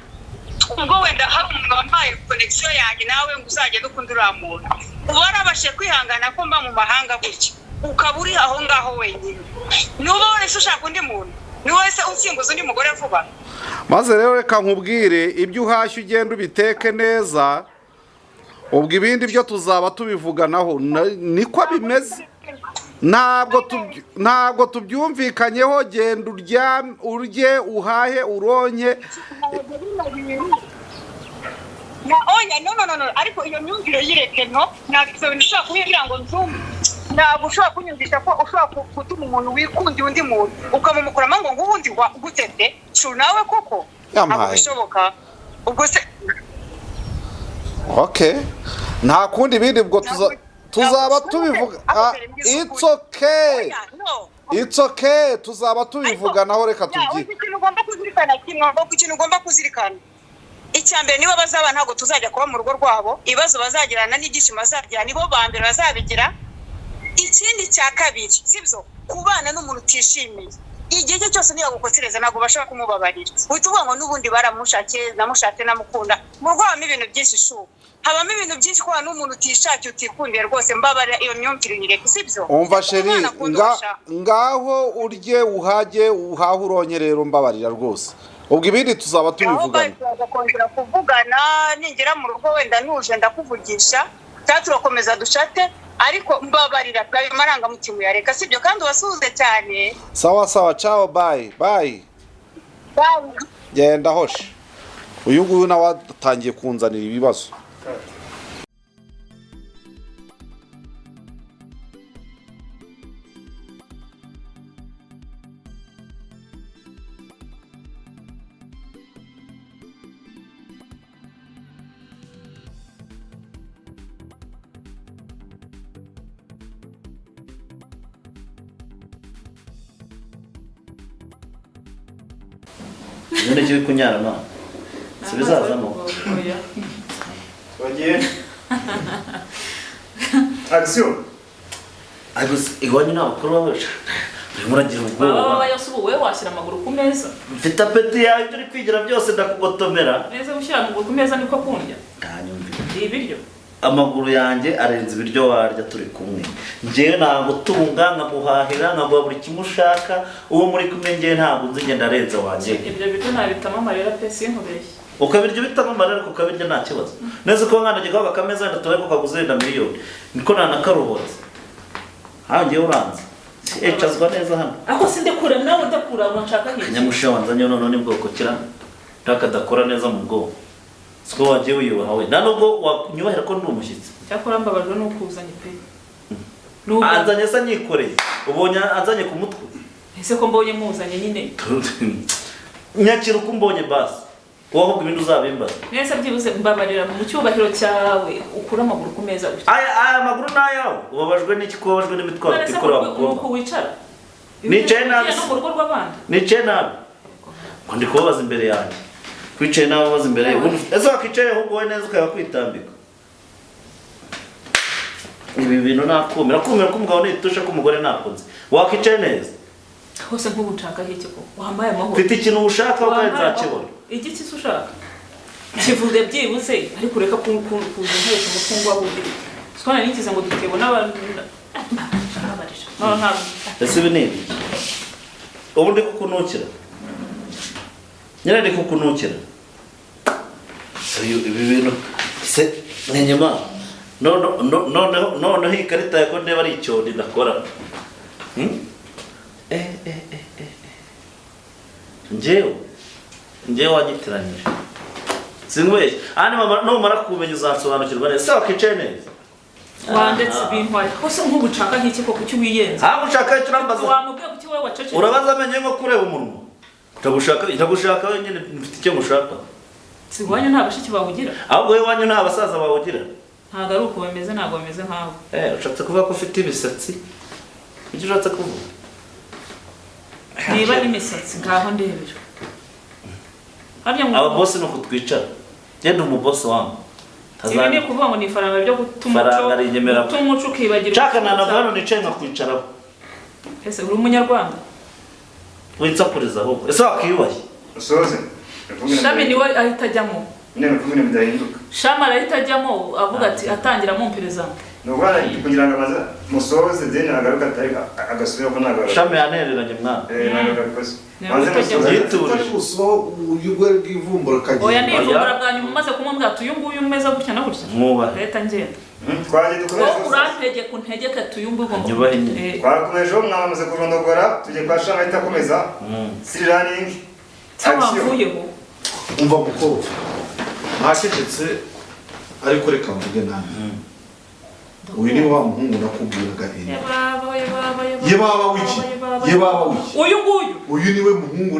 ubwo wenda hari umuntu wambaye connection yanjye nawe ngo uzajya dukunda uriya muntu uba warabashe kwihangana ko mba mu mahanga gutya ukaba uri aho ngaho wenyine nuba wese ushaka undi muntu ni wese usimbuza undi mugore vuba maze rero reka nkubwire ibyo uhashye ugenda ubiteke neza ubwo ibindi byo tuzaba tubivuganaho niko bimeze ntabwo tubyumvikanyeho genda urye uhahe uronke no ariko iyo myumvire yireke no ntabwo ushobora kubwira ngo nzumve ntabwo ushobora kunyumvisha ko ushobora gutuma umuntu wikundiye undi muntu ukamumukuramo ngo ngubundi gutete shu nawe koko ntabwo bishoboka ubwo se okay nta kundi bindi ubwo tuzaba tubivuga it's okay tuzaba tubivuganaho reka tubyi ikintu ugomba kuzirikana icyambere niba bazaba ntabwo tuzajya kuba mu rugo rwabo ibibazo bazagirana n'ibyishimo bazagira nibo ba mbere bazabigira ikindi cya kabiri sibyo kubana n'umuntu utishimiye igihe cye cyose niyo gukosereza ntabwo bashaka kumubabarira uhita uvuga ngo n'ubundi baramushakiye namushatse namukunda mu rugo habamo ibintu byinshi shubu habamo ibintu byinshi kubana n'umuntu utishakiye utikundiye rwose mbabara iyo myumvire nyireke sibyo umva sheri ngaho urye uhahe uronye rero mbabarira rwose ubwo ibindi tuzaba tubivugana kongera kuvugana ningera mu rugo wenda nuje ndakuvugisha cyangwa turakomeza dushate ariko mbabarira bwayo marangamutima yareka sibyo kandi ubasuhuze cyane sawa ciao bye genda hoshe uyu nguyu nawe atangiye kunzanira ibibazo none cyo kunyara no sibizazamo wagiye action agus iwanyu n'abakuru babasha muragira ubwoba baba yasubu wewe washyira amaguru ku meza mfite apeti yawe turi kwigira byose ndakugotomera neza gushyira amaguru ku meza niko kundya kanyumvira ibiryo amaguru yanjye arenze ibiryo warya turi kumwe njyewe ntabwo tunga nkaguhahira nkaguha buri kimwe ushaka uwo muri kumwe njyewe ntabwo nzi ngenda arenze wanjye ibyo biryo ntabitamo amarira pe sinkubeshye ukabirya bitamo amarira ariko ukabirya nta kibazo neza ko nkanagiye kwa bakameza wenda tubaye ko kaguze wenda miliyoni niko nanakaruhotse hawe njyewe uranze ecazwa neza hano Ako sindekura nawe ndakura unashaka iki? kanyamusha wanzanye none ni bwoko kira ntakadakora neza mu bwoko siko wagiye wiyubaha we nanubwo wanyubahira ko ndi umushyitsi Cyakora mbabajwe no kuzanye pe. anzanye sa nyikoreye ubonye anzanye ku mutwe Ese ko mbonye muzanye nyine. nyakira uko mbonye basi wowe ibintu uzabimbaza Nese byibuze mbabarira mu cyubahiro cyawe ukura amaguru ku meza gutya. aya maguru nayawe ubabajwe n'iki ko ubabajwe n'imitwaro tikora abakobwa Nuko wicara. Nicaye nabi. No mu rugo rw'abandi. nicaye nabi ngo ndi kubabaza imbere yanjye kwicaye nabi babaza imbere yawe ese wakicaye ahubwo wowe neza ukaba kwitambika ibi bintu nakumira ko umugabo nitusha ko umugore nakunze wakicaye neza Hose nk'ubu nshaka iki ko wambaye amahoro. mfite ikintu ushaka kandi nzakibona Iki kisi ushaka? Kivuge byibuze ariko reka kuza ntesha umutungo wabudiri. Swana nikiza ngo dutebo n'abantu. ese ibi ni ibi ubu ndi kukunukira nyine ndi kukunukira ibi bintu se n'inyuma noneho ikarita yako ndeba ari icyondi ndakora njyewe wanyitiranyije sinkweshye ahandi numara kumenya uzasobanukirwa neza se wakicaye neza Wandetse ibintu ari hose nk'ubu nshaka nk'iki ko kuki wiyenza. ushaka icyo urambaza Wamubwiye kuki wowe wacecetse. urabaza amenye nko kureba umunwa ndagushaka wenyine mfite icyo mushaka Si wanyu nta bashiki bawugira. ahubwo wowe wanyu nta basaza bawugira Ntago ari uko bameze ntago bameze nkawe. ushatse kuvuga ko ufite ibisatsi icyo ushatse kuvuga Niba n'imisatsi ngaho ndebera. aba bosi nuko twicara genda umubosi wangu Ibi ni kuvuga ngo ni ifaranga ryo gutuma umuco ukibagirwa. nshaka nanava hano nicaye nkakwicaraho Ese uri umunyarwanda? winsakuriza ahubwo ese wakiyubashye usoze Shami niwe ahita ajyamo. nyine kuvuga bidahinduka Shami arahita ajyamo avuga ati atangira mumpiriza. nubwo kugira ngo amaze musoze deni agaruka atari agasubira ko nagaruka shami yanereranye mwana nagaruka Maze uburyo bw'ivumbura kagiye Oya ni ivumbura bwa nyuma umaze kumubwira ati uyu nguyu umeze gutya na gutya. Mwubahe. Leta ngenda. twagiye dukomeza Wowe urantegeka untegeka ati uyu nguyu ugomba. Nyubahe nyine. twakomeje mwamaze kurondogora tugiye kwa shama ahita akomeza siri running Wavuyeho. umva mukobwa ntacecetse ariko reka mvuge nabi uyu ni wa muhungu nakubwiraga yebaba wiki Uyu nguyu. uyu niwe muhungu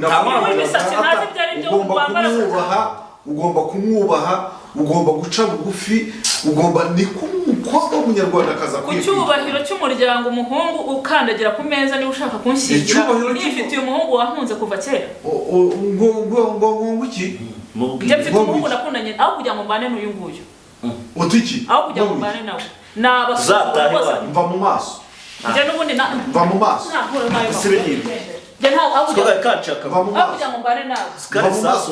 ugomba kumwubaha ugomba guca bugufi ugomba ni kumukobwa w'umunyarwandakazi ku cyubahiro cy'umuryango umuhungu ukandagira ku meza niba ushaka kunshyingira nifitiye umuhungu wahunze kuva kera ngo iki njye mfite umuhungu nakundanye aho kugira ngo mbane n'uyu nguyu utiki aho kugira ngo mbane nawe ni abasore bose mva mu maso njye n'ubundi mva mu maso nahura nayo ese ibi ni ibi njye ntawe aho mva mu maso kugira ngo mbane nawe mva mu maso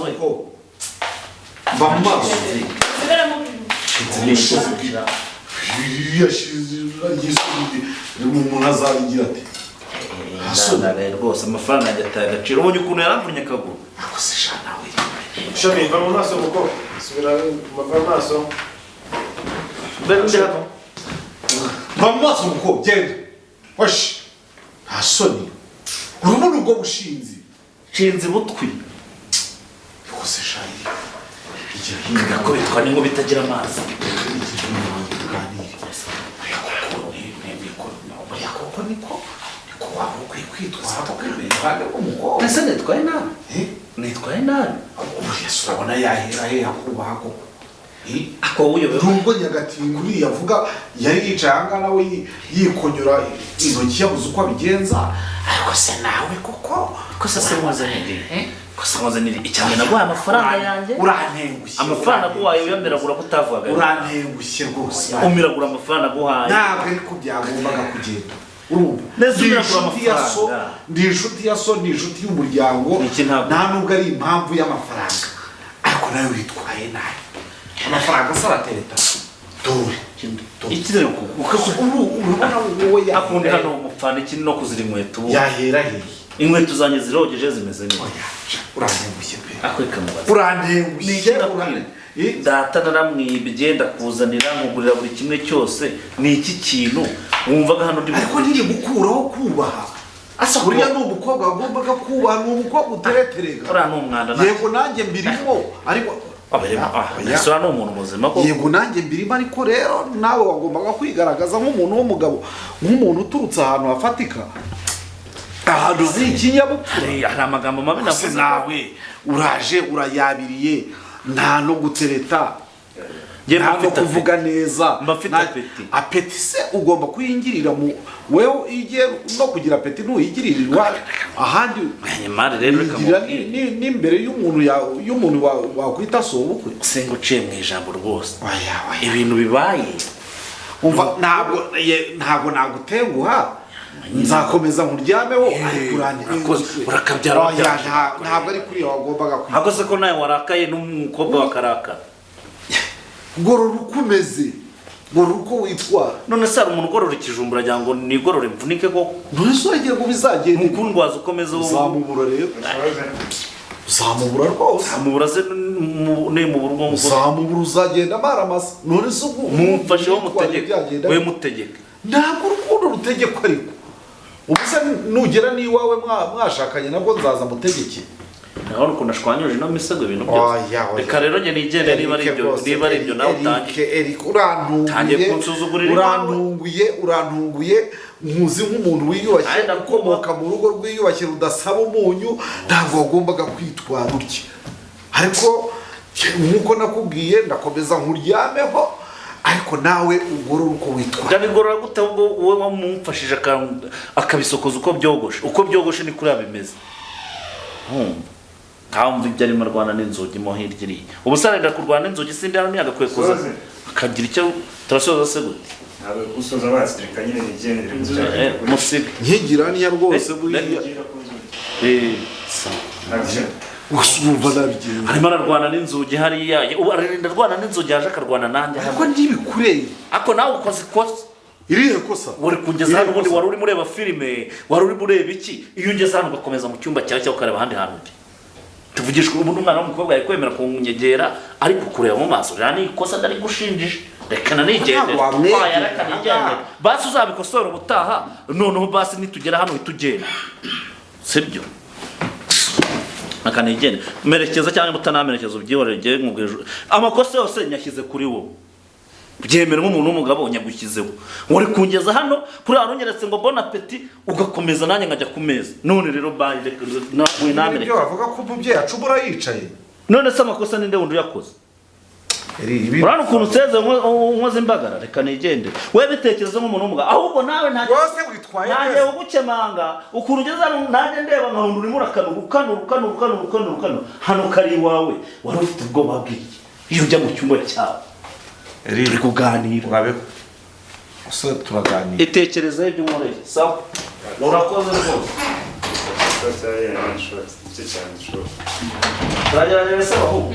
mva mu maso umuntu azabigira ati rwose amafaranga yanjye ataye agaciro ubonye ukuntu yaramvunye akaguru shami va mu maso kuko subira va mu maso va mu maso kuko genda washi nta soni urabona ubwo bushinzi nshinzi butwi rwose shayi gakubitwa n'inkuba itagira amazi ese nitwaye nabi nitwaye nabi urabona yahera he yakubaha koko ako wuyobewe nubwo nyagatinga uriya avuga yari yicaye ahangaha nawe yikonyora intoki yabuze uko abigenza ariko se nawe koko kosa se mwazanire kosa mwazanire icyane naguhaye amafaranga yanjye urantengushye amafaranga guhaye uyamiragura ko utavugaga urantengushye rwose umiragura amafaranga guhaye ntabwo ariko byagombaga kugenda urumva neza umiragura amafaranga ndi inshuti ya so ndi inshuti y'umuryango nta nubwo ari impamvu y'amafaranga ariko nawe witwaye nabi amafaranga asaratereta dore ikizere urabona wowe akundi hano umupfana iki no kuzira inkweto ubu yahera hehe inkweto zanjye zirogeje zimeze neza urantengushye pe akweka mubaza urantengushye data naramwibye ndakuzanira nkugurira buri kimwe cyose ni iki kintu wumvaga hano ariko niri gukuraho kubaha asa buriya ni umukobwa wagombaga kubaha ni umukobwa utereterega uriya ni umwanda yego nanjye mbirimo ariko isura ni umuntu muzima ko yego nanjye mbirimo ariko rero nawe wagombaga kwigaragaza nk'umuntu w'umugabo nk'umuntu uturutse ahantu hafatika ahantu hari ikinyabupfura hari amagambo mabi navuze nawe uraje urayabiriye nta no gutereta nta no kuvuga neza apeti se ugomba kuyingirira mu wewe igiye no kugira apeti ntuyigirira ahandi n'imbere y'umuntu wakwita sobukwe singuciye mu ijambo rwose ibintu bibaye umva ntabwo nagutenguha nzakomeza nkuryameho urakabyara ntabwo ari kuri wagombaga kwiga akoze ko nawe warakaye n'umukobwa wakaraka gorora uko umeze gorora uko witwara none se hari umuntu ugorora ikijumba uragira ngo nigorore mvunike koko none se uragira ngo bizagende mukundwaza ukomeze uzamubura rero uzamubura rwose uzamubura se nemubura ubwo uzamubura uzagenda amaramasa none se ubu mumfasheho mutegeka we mutegeka ntabwo urukundo rutegekwa ariko ubu se nugera n'iwawe mwashakanye nabwo nzaza mutegeke naho ukuntu ashwanyuje no misego ibintu byose reka rero njye nigende niba ari ibyo nawe utangiye urantunguye nkuzi nk'umuntu wiyubashye ukomoka mu rugo rwiyubashye rudasaba umunyu ntabwo wagombaga kwitwara utya ariko nk'uko nakubwiye ndakomeza nkuryameho ariko nawe ugorora uko witwara ndabigorora gute wowe wamumfashije akabisokoza uko byogoshe ni kuri bimeze ntabwo ibyo arimo arwana n'inzugi mo hirya iriya ubu se arenda kurwana n'inzugi sindi hano ntiyagakwiye kuza akagira icyo turasoza se gute ntabwo gusoza basirika nyine nigendere musige nkigira niya rwose buriya usumva nabigenza arimo ararwana n'inzugi hariya ubu arenda arwana n'inzugi yaje akarwana nanjye ariko ntibikureye ariko nawe ukoze ikosa irihe kosa uri kugeza hano ubundi wari urimo ureba filime wari urimo ureba iki iyo ugeze hano ugakomeza mu cyumba cyawe cyangwa ukareba ahandi hantu tuvugishwa ubu n'umwana w'umukobwa yari kwemera kunyegera ariko kureba mu maso rero ni ikosa ndari gushinjije reka nigendere reka nigendere basi uzabikosora ubutaha noneho basi nitugera hano uhita ugenda sibyo akanigende merekeza cyangwa utanamerekeza ubyihorere nkubwije amakosa yose nyashyize kuri wowe byemera nk'umuntu w'umugabo nyagushyizeho uri kungeza hano kuri arunyeretse ngo bon appétit ugakomeza nanjye ngajya ku meza none rero baje nawe namereke ibyo bavuga ko umubyeyi acubura yicaye none se amakosa ninde wundi yakoze urana ukuntu useze nkoze imbagara reka nigende we bitekereza nk'umuntu w'umugabo ahubwo nawe ntajye ugukemanga ukuntu ugeze hano ntajye ndeba nkahunda urimo urakanura hano kari iwawe wari ufite ubwoba bw'iki iyo ujya mu cyumba cyawe turi kuganira urabeho use turaganira itekerezaho ibyo nkoreye sawa urakoze rwose turagerageza se ahubwo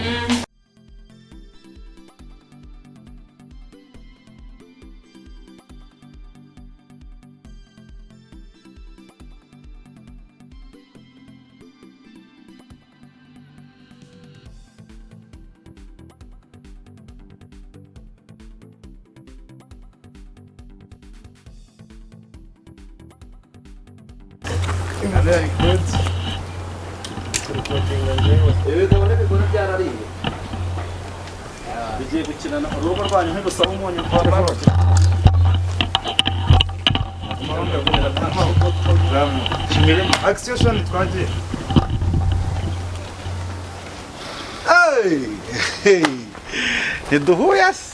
ibigabo byarariye bigiye gukinana urugo rwanyu ntirusaba umunyu action shani twagiye ntiduhuye se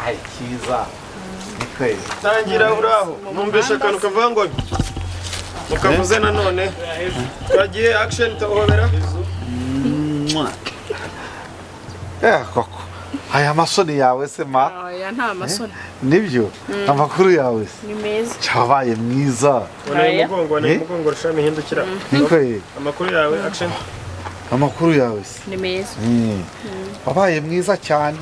Ai, kiza. Nikweli. Tangira uraho. Numbesha akantu kavangwa. Mukavuze nanone. Twagiye action tuhobera. Koko. Aya masoni yawe se ma. Aya nta masoni. Nibyo. Amakuru yawe se. Ni meza. Cyabaye mwiza. Ni mugongo rushami hindukira. Nikweli. Amakuru yawe action. Amakuru yawe se. Ni meza. Wabaye mwiza cyane.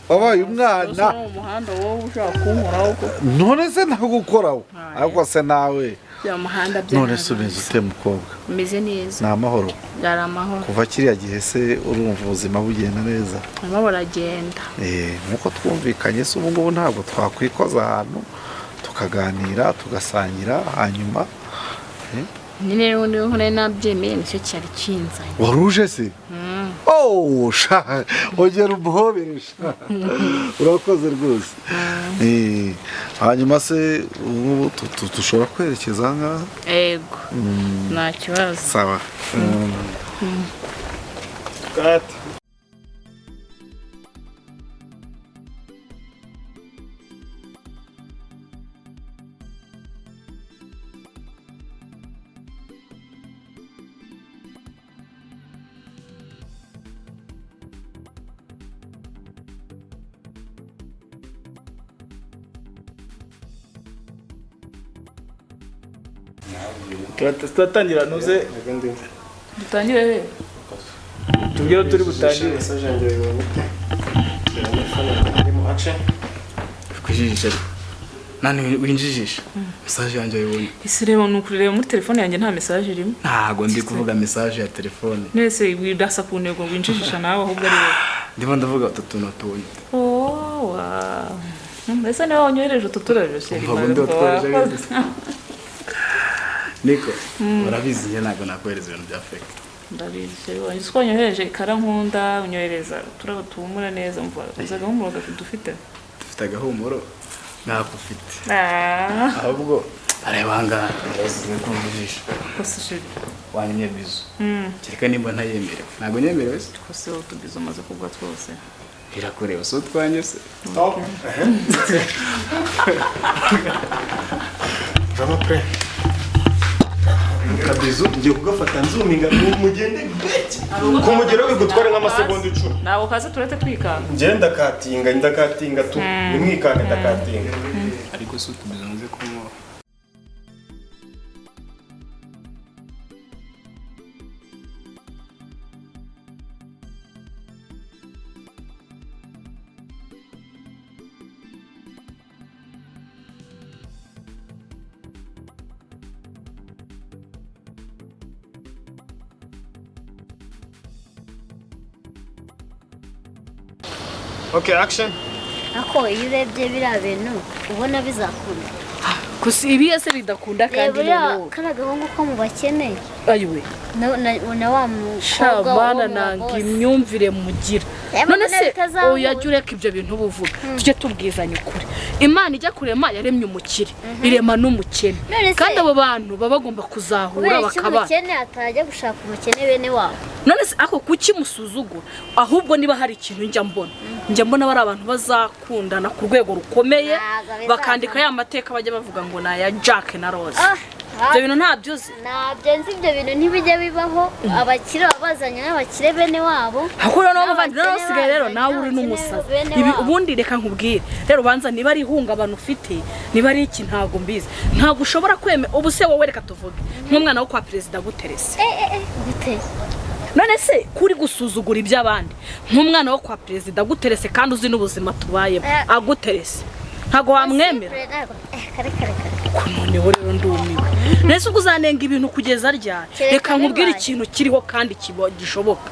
Wabaye umwana. Umuhanda wowe ushaka kunkoraho ko. None se nagukoraho. Ariko se nawe ya muhanda bya none se umeze ute mukobwa meze neza ni amahoro yari amahoro kuva kiriya gihe se urumva ubuzima bugenda neza barimo baragenda nkuko twumvikanye se ubu ngubu ntabwo twakwikoza ahantu tukaganira tugasangira hanyuma nyine rero nari nabyemeye nicyo cyari kinzanye waruje se sha ongera umuhobere sha urakoze rwose hanyuma se ubu dushobora kwerekeza ngaha yego nta kibazo sawa turatangira nuze dutangire tubwire turi butangire message yanjye yibonye arimo ace kwijijisha nani winjijisha message yanjye yibonye isi reba nukureba muri telefone yanjye nta message irimo ntago ndi kuvuga message ya telefone nese widasa ku ntego winjijisha nawe ahubwo ari wowe ndimo ndavuga utu natubonye mbese niba wanyohereje ututurariro sheri niko urabizi njye ntabwo nakohereza ibintu bya fake ndabizi sheri wanjye uko wanyohereje ikarankunda unyohereza uturabo tuhumura neza mva uza agahumuro dufite agahumuro ntako ufite ahubwo arebanga ndaziye kumvijisha kose sheri wanyemye bizo kereka nimba ntayemerewe ntabwo nyemerewe se kose utubizo maze kugwa twose birakureba so twanye se vraiment prêt kabizu ngiye kugafata nzuminga mugende gake kumugera bigutware nk'amasegonda 10 nawo kaze turete twikanga ngenda ndakatinga tu nimwikanga ndakatinga ariko so tubizo nze kumo okay action ako iyo urebye biriya bintu ubona bizakunda gusa ibi yose bidakunda kandi rero kana gahungu ko mu bakene ayiwe na wa mukobwa bana nanga imyumvire mugira none se oya jureka ibyo bintu buvuga tujye tubwizanya ukuri Imana ijya kurema yaremye umukire irema n'umukene kandi abo bantu baba bagomba kuzahura bakaba umukene atajya gushaka umukene bene wabo none se ako kuki musuzugura ahubwo niba hari ikintu njya mbona bari abantu bazakundana ku rwego rukomeye bakandika ya mateka bajya bavuga ngo na ya Jack na Rose ibyo bintu ntabyo uzi ntabyo nzi ibyo bintu ntibijya bibaho abakire babazanye n'abakire bene wabo ahura no bavandira no sigaye rero nawe uri n'umusazi ibi ubundi reka nkubwire rero banza niba ari ihungabana ufite niba ari iki ntago mbizi ntago ushobora kweme ubu se wowe reka tuvuge nk'umwana wo kwa perezida guterese gute none se kuri gusuzugura iby'abandi nk'umwana wo kwa perezida guterese kandi uzi n'ubuzima tubayemo aguterese ntago wamwemera kare none rero ndumiwe nese uzanenga ibintu kugeza ryari reka nkubwire ikintu kiriho kandi gishoboka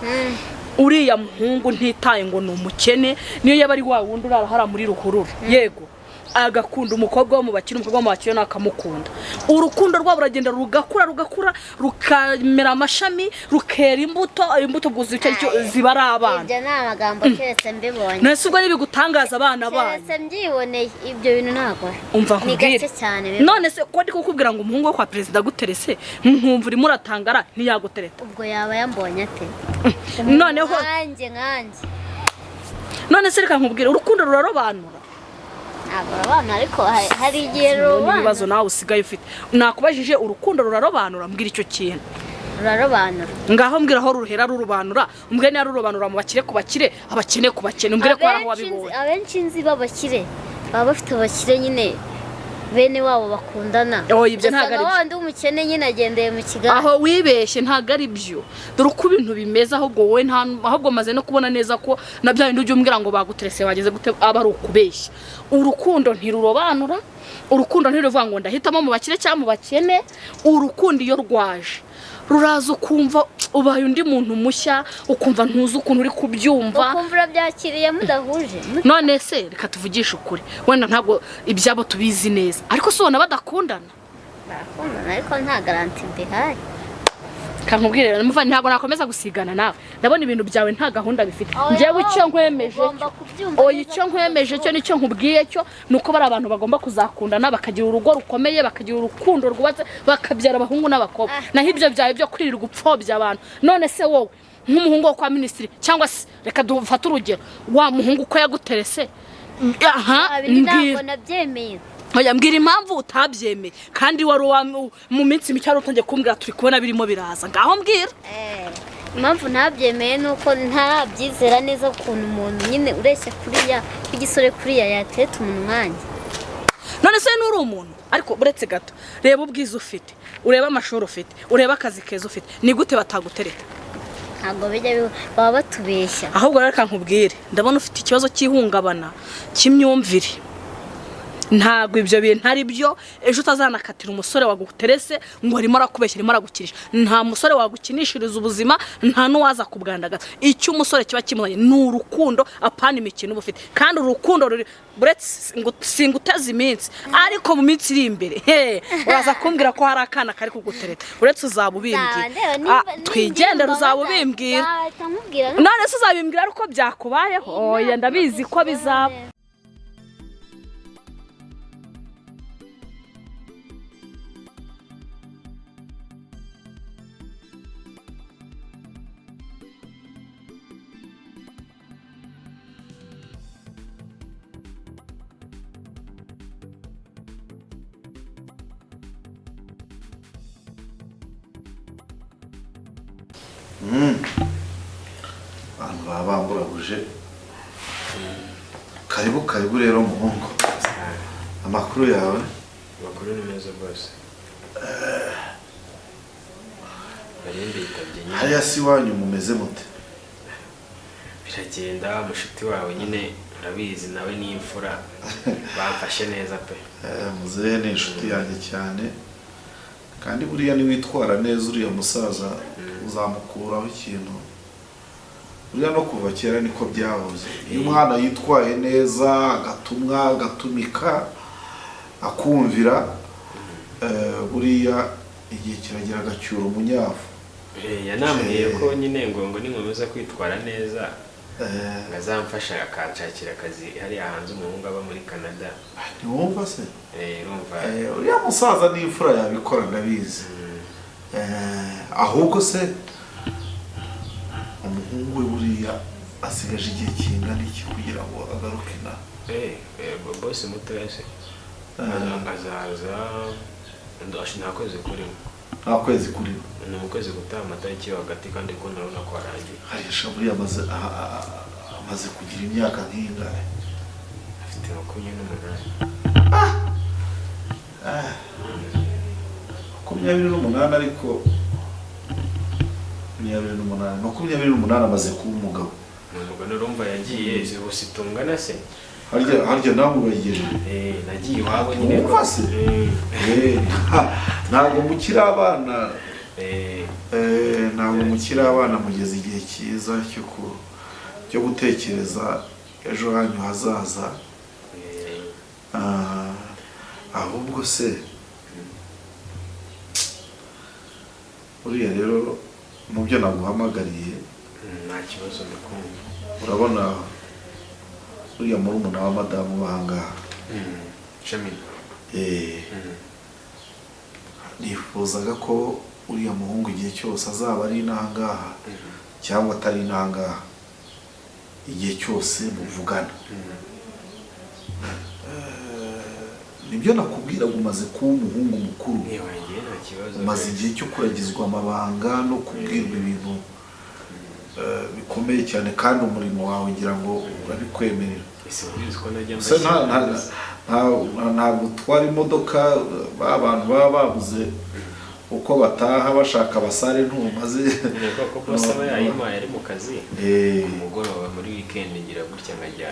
uriya muhungu ntitaye ngo ni umukene niyo yaba ari wa wundi urara muri ruhurura yego agakunda umukobwa wo mu bakire umukobwa wo mu bakire nakamukunda urukundo rwabo ruragenda rugakura rukamera amashami rukera imbuto guzi icyo ziba ari abana ibyo ni amagambo keretse mbibonye nese ubwo nibigutangaza abana bana keretse mbyiboneye ibyo bintu ntabwo umva ni gake cyane none se ko ndi kukubwira ngo umuhungu wo kwa perezida guterese nkumva urimo uratangara ntiyagutereta ubwo yaba yambonye ate noneho nkanjye none se reka nkubwire urukundo rurarobanura abana ariko hari igihe rubana ibibazo nawe usigaye ufite nakubajije urukundo rurarobanura mbwira icyo kintu rurarobanura ngaho mbwira aho ruhera rurobanura umbwe ni rurobanura mu bakire ku bakire abakene ku bakene umbwire ko araho wabibonye abenshi nzi babakire baba bafite abakire nyine bene wabo bakundana ibyo ntabwo ari wandi w'umukene nyine agendeye mu kigali aho wibeshye ntabwo ari byo dore uko ibintu bimeze ahubwo wowe ahubwo maze no kubona neza ko na bya bindi ujya umbwira ngo baguterese wageze gute aba ari ukubeshya urukundo ntirurobanura urukundo ntiruvuga ngo ndahitamo mu bakire cyangwa mu bakene urukundo iyo rwaje ruraza ukumva ubaye undi muntu mushya ukumva ntuzi ukuntu uri kubyumva ukumva urabyakiriye mudahuje none se reka tuvugishe ukuri wenda ntabwo ibyabo tubizi neza ariko si ubona badakundana barakundana ariko nta garanti mbihaye kankubwire muvanye ntabwo nakomeza gusigana nawe ndabona ibintu byawe nta gahunda bifite njyewe icyo nkwemeje icyo nkwemeje cyo nicyo nkubwiye cyo nuko bari abantu bagomba kuzakundana bakagira urugo rukomeye bakagira urukundo rwubatse bakabyara abahungu n'abakobwa naho ibyo byawe byo kwirirwa upfobya abantu none se wowe nk'umuhungu wo kwa minisitiri cyangwa se reka dufate urugero wa muhungu uko yaguterese ntabwo nabyemeye mbwira impamvu utabyemeye kandi wari mu minsi mike wari utangiye kumbwira turi kubona birimo biraza ngaho mbwira impamvu ntabyemeye ni uko ntarabyizera neza ukuntu umuntu nyine ureshya kuriya w'igisore kuriya yateta umuntu nkanjye none se n'uri umuntu ariko uretse gato reba ubwiza ufite ureba amashuri ufite ureba akazi keza ufite ni gute batagutereta ntabwo bijya baba batubeshya ahubwo rero nkubwire ndabona ufite ikibazo cy'ihungabana cy'imyumvire ntabwo ibyo bintu ari byo ejo utazanakatira umusore waguterese ngo arimo arakubeshya arimo aragukinisha nta musore wagukinishiriza ubuzima nta n'uwaza kubwandagaza icyo umusore kiba kimuzanye ni urukundo apana imikino uba ufite kandi urukundo ruri buretse singuteze iminsi ariko mu minsi iri imbere uraza kumbwira ko hari akana kari kugutereta uretse uzaba ubimbwira twigendere uzaba ubimbwira none se uzabimbwira ari uko byakubayeho oya ndabizi ko bizaba abantu baba bamburabuje karibu rero muhungu amakuru yawe amakuru ni meza rwose hariya si wanyu mumeze mute biragenda mushuti wawe nyine urabizi nawe ni imfura bamfashe neza pe muzehe ni inshuti yanjye cyane kandi buriya niwitwara neza uriya musaza uzamukuraho ikintu buriya no kuva kera niko byahoze iyo umwana yitwaye neza agatumwa agatumika akumvira buriya igihe kiragera agacyura umunyafu yanambwiye ko nyine ngo ninkomeza kwitwara neza ngazamfasha akanshakira akazi hariya hanze umuhungu aba muri Canada ntiwumva se urumva uriya musaza n'imfura yabikora ndabizi ahubwo se umuhungu we buriya asigaje igihe kingana iki kugira ngo agaruke inaha bose mutoya se azaza nta kwezi kurimo nta kwezi kurimo ni mu kwezi gutaha amatariki yo hagati kandi ko narabona ko arangiye harisha buriya amaze kugira imyaka nk'ingahe afite 28 ariko 28 amaze kuba umugabo umugabo urumva yagiye zibose tungana se harya nawe bayigeje nagiye iwabo nyine rwose ntabwo mukiri abana ntabwo mukiri abana mugeze igihe cyiza cyo gutekereza ejo hanyu hazaza ahubwo se uriya rero mubyo naguhamagariye nta kibazo ndakumva urabona uriya murumuna wa madamu bahangaha nifuzaga ko uriya muhungu igihe cyose azaba ari inangaha cyangwa atari inangaha igihe cyose muvugana nibyo nakubwira ngo umaze kuba umuhungu mukuru umaze igihe cyo kuragizwa amabanga no kubwirwa ibintu bikomeye cyane kandi umurimo wawe ngira ngo urabikwemerera. Ntabwo utwara imodoka abantu baba babuze uko bataha bashaka abasare ntumaze ko bose aba yayimaye ari mu kazi umugoroba muri weekend ngira gutya nkajya.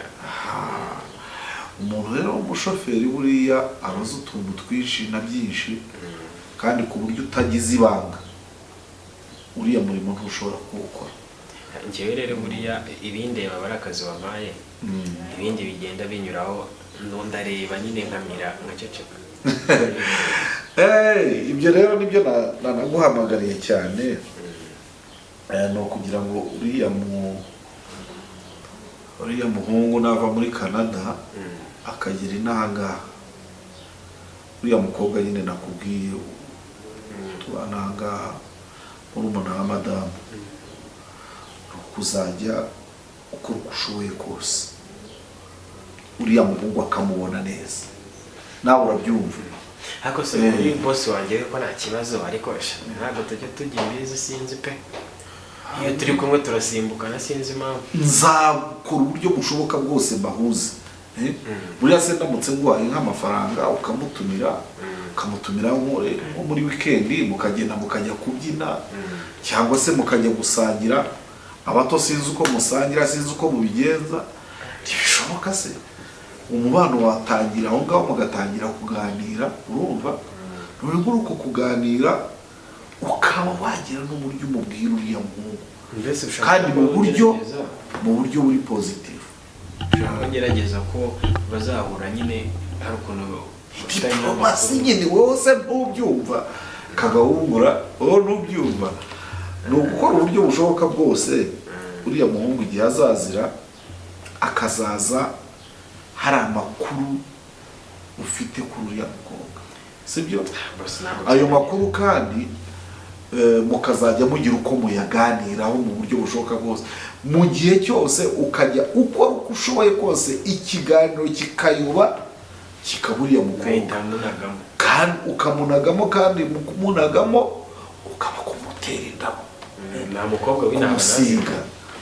Umuntu rero w'umushoferi buriya abaza utuntu twinshi na byinshi kandi ku buryo utagize ibanga uriya murimo ntushobora kuwukora. Njyewe rero buriya ibindeba bari akazi wampaye ibindi bigenda binyuraho ndareba nyine nkamira nkaceceka. Ibyo rero nibyo nanaguhamagariye cyane ni ukugira ngo uriya muhungu nava muri Canada akagira inanga uriya mukobwa nyine nakubwiye twananga murumuna wa madamu kuzajya ukora uko ushoboye kose uriya muhungu akamubona neza nawe urabyumva. Ariko se muri boss wanjye ko nta kibazo ariko ntabwo tujya tujya imbizi sinzi pe. Iyo turi kumwe turasimbukana sinzi impamvu. Nzakora uburyo bushoboka bwose bahuze. Buriya se ndamutse nguhaye nk'amafaranga ukamutumira nko muri weekend mukagenda mukajya kubyina cyangwa se mukajya gusangira. Abato sinzi uko musangira sinzi uko mubigenza ntibishoboka se. Umubano watangira aho ngaho mugatangira kuganira urumva nubwo uko kuganira ukaba wagira n'uburyo umubwira uriya muhungu kandi mu buryo buri positive. Ngerageza ko bazahura nyine hari ukuntu basi nyine wowe se ntubyumva kagahungura wowe ntubyumva. Ni ugukora uburyo bushoboka bwose uriya muhungu igihe azazira akazaza hari amakuru ufite kuri uriya mukobwa sibyo. Ayo makuru kandi mukazajya mugira uko muyaganiraho mu buryo bushoboka bwose mu gihe cyose ukajya ukora uko ushoboye kose ikiganiro kikayuba kikaburiya mukobwa kandi ukamunagamo kandi mukunagamo ukaba kumutera indabo nta mukobwa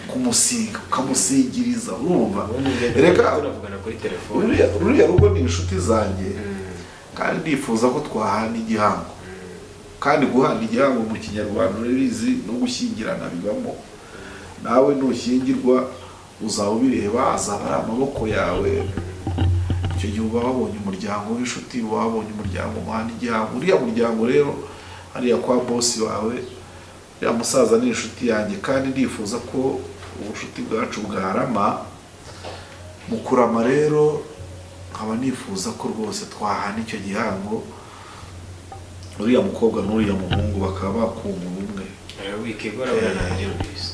kumusiga ukamusigiriza urumva. Reka uriya rugo ni inshuti zanjye kandi ndifuza ko twahana igihango kandi guhana igihango mu kinyarwanda urabizi no gushyingirana bibamo. Nawe nushyingirwa uzaba ubireba azaba ari amaboko yawe. Icyo gihe uba wabonye umuryango w'inshuti uba wabonye umuryango muhana igihango. Uriya muryango rero hariya kwa bosi wawe ya musaza ni inshuti yanjye kandi ndifuza ko ubucuti bwacu bwarama mu kurama. Rero nkaba nifuza ko rwose twahana icyo gihango uriya mukobwa n'uriya muhungu bakaba bakunga ubumwe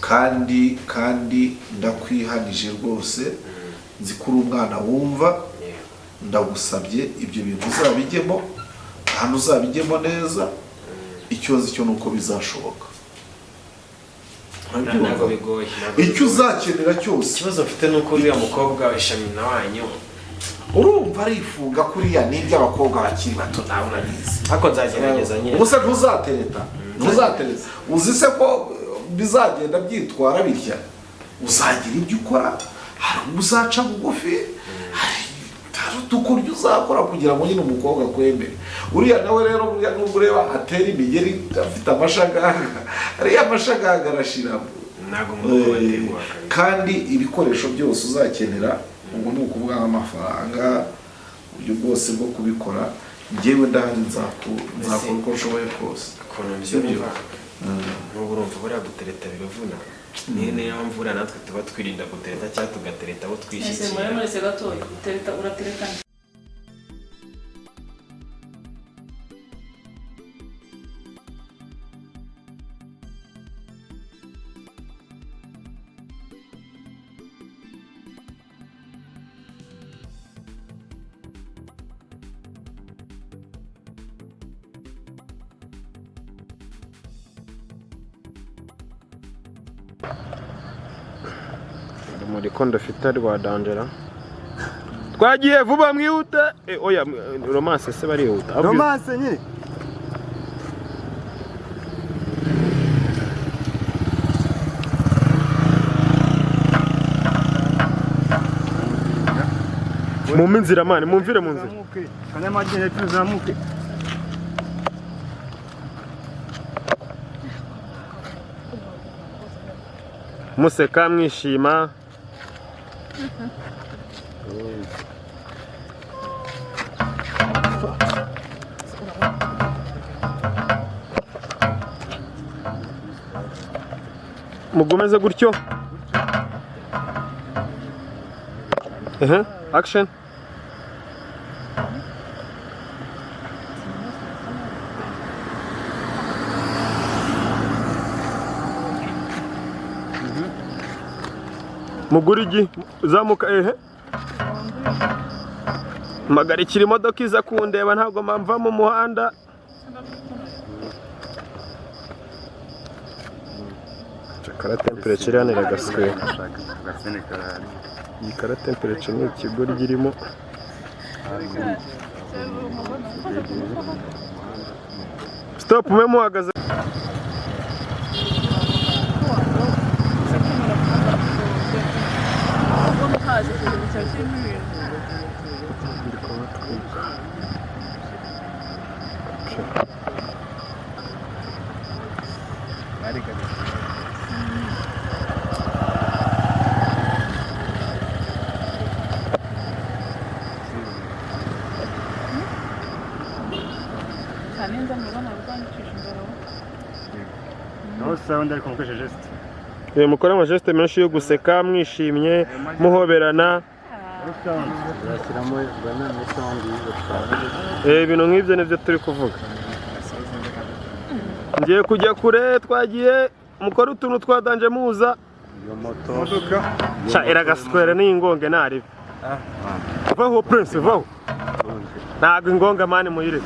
kandi ndakwihanije rwose nzi ko uri umwana wumva. Ndagusabye ibyo bintu uzabijyemo hano uzabijyemo neza. Icyo nzi cyo nuko bizashoboka. Icyo uzakenera cyose. Ikibazo mfite nuko uriya mukobwa ishamina wanyu urumva arifunga kuriya n'ibyo abakobwa bakiri bato nawe urabizi. Ariko nzagerageza nyine. Ubuse ntuzatereta. Uzi se ko bizagenda byitwara bitya. Uzagira ibyo ukora hari uzaca bugufi hari udukoryo uzakora kugira ngo nyine umukobwa akwemere. Uriya nawe rero buriya nubwo ureba atera imigeri afite amashagaga ariya amashagaga arashiramo kandi ibikoresho byose uzakenera ubwo ni ukuvuga nk'amafaranga uburyo bwose bwo kubikora njyewe ndahari nzakora uko nshoboye kose. N'ubu urumva buriya gutereta biravuna niyo mvura natwe tuba twirinda gutereta cyangwa tugatereta abo twishyikira. Muri kondo fita rwa danjera twagiye vuba mwihute. Oya romance se barihuta romance nyine. Mu inzira mani, mumvire mu nzira. Kanyamagene tuzamuke. Museka mwishima. Mugomeze gutyo. Action. Mugurigi zamuka magarikira imodoka iza kundeba ntabwo mpamva mu muhanda. Kara temperature hano iragaswe. Iyi kara temperature ni ikigo girimo. Stop mwe muhagaze. Mukora amageste menshi yo guseka mwishimye muhoberana. Ibintu nk'ibyo nibyo turi kuvuga. Ngiye kujya kure, twagiye mukora utuntu twadanje muza. Modoka cha iragaswera n'ingonge nari. Vaho prince vaho. Ntago ingonga mani muyire.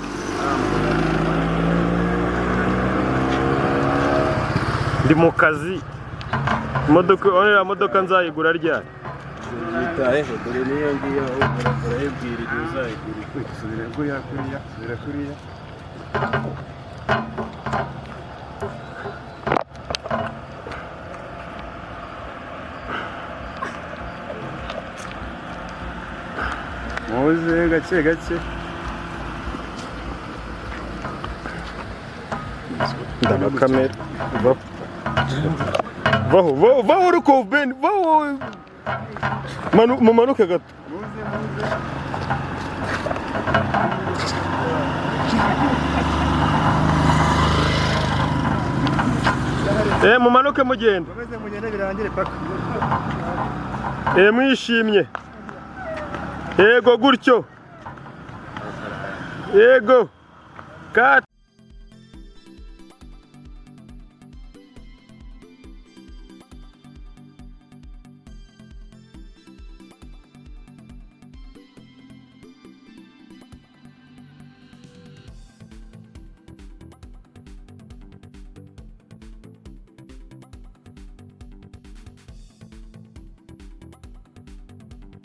Ndi mu kazi. Modoka onera modoka nzayigura ryari. Yitaye dore niyo ngiyo urayibwira uzayigura kwisubira ngo yakuriya birakuriya. Muze gake gake. Ndaba kamera. Vaho uruko ben vaho mumanuke gato. Mumanuke mugende. Mugende birangire paka. Mwishimye. Yego gutyo. Yego. Kat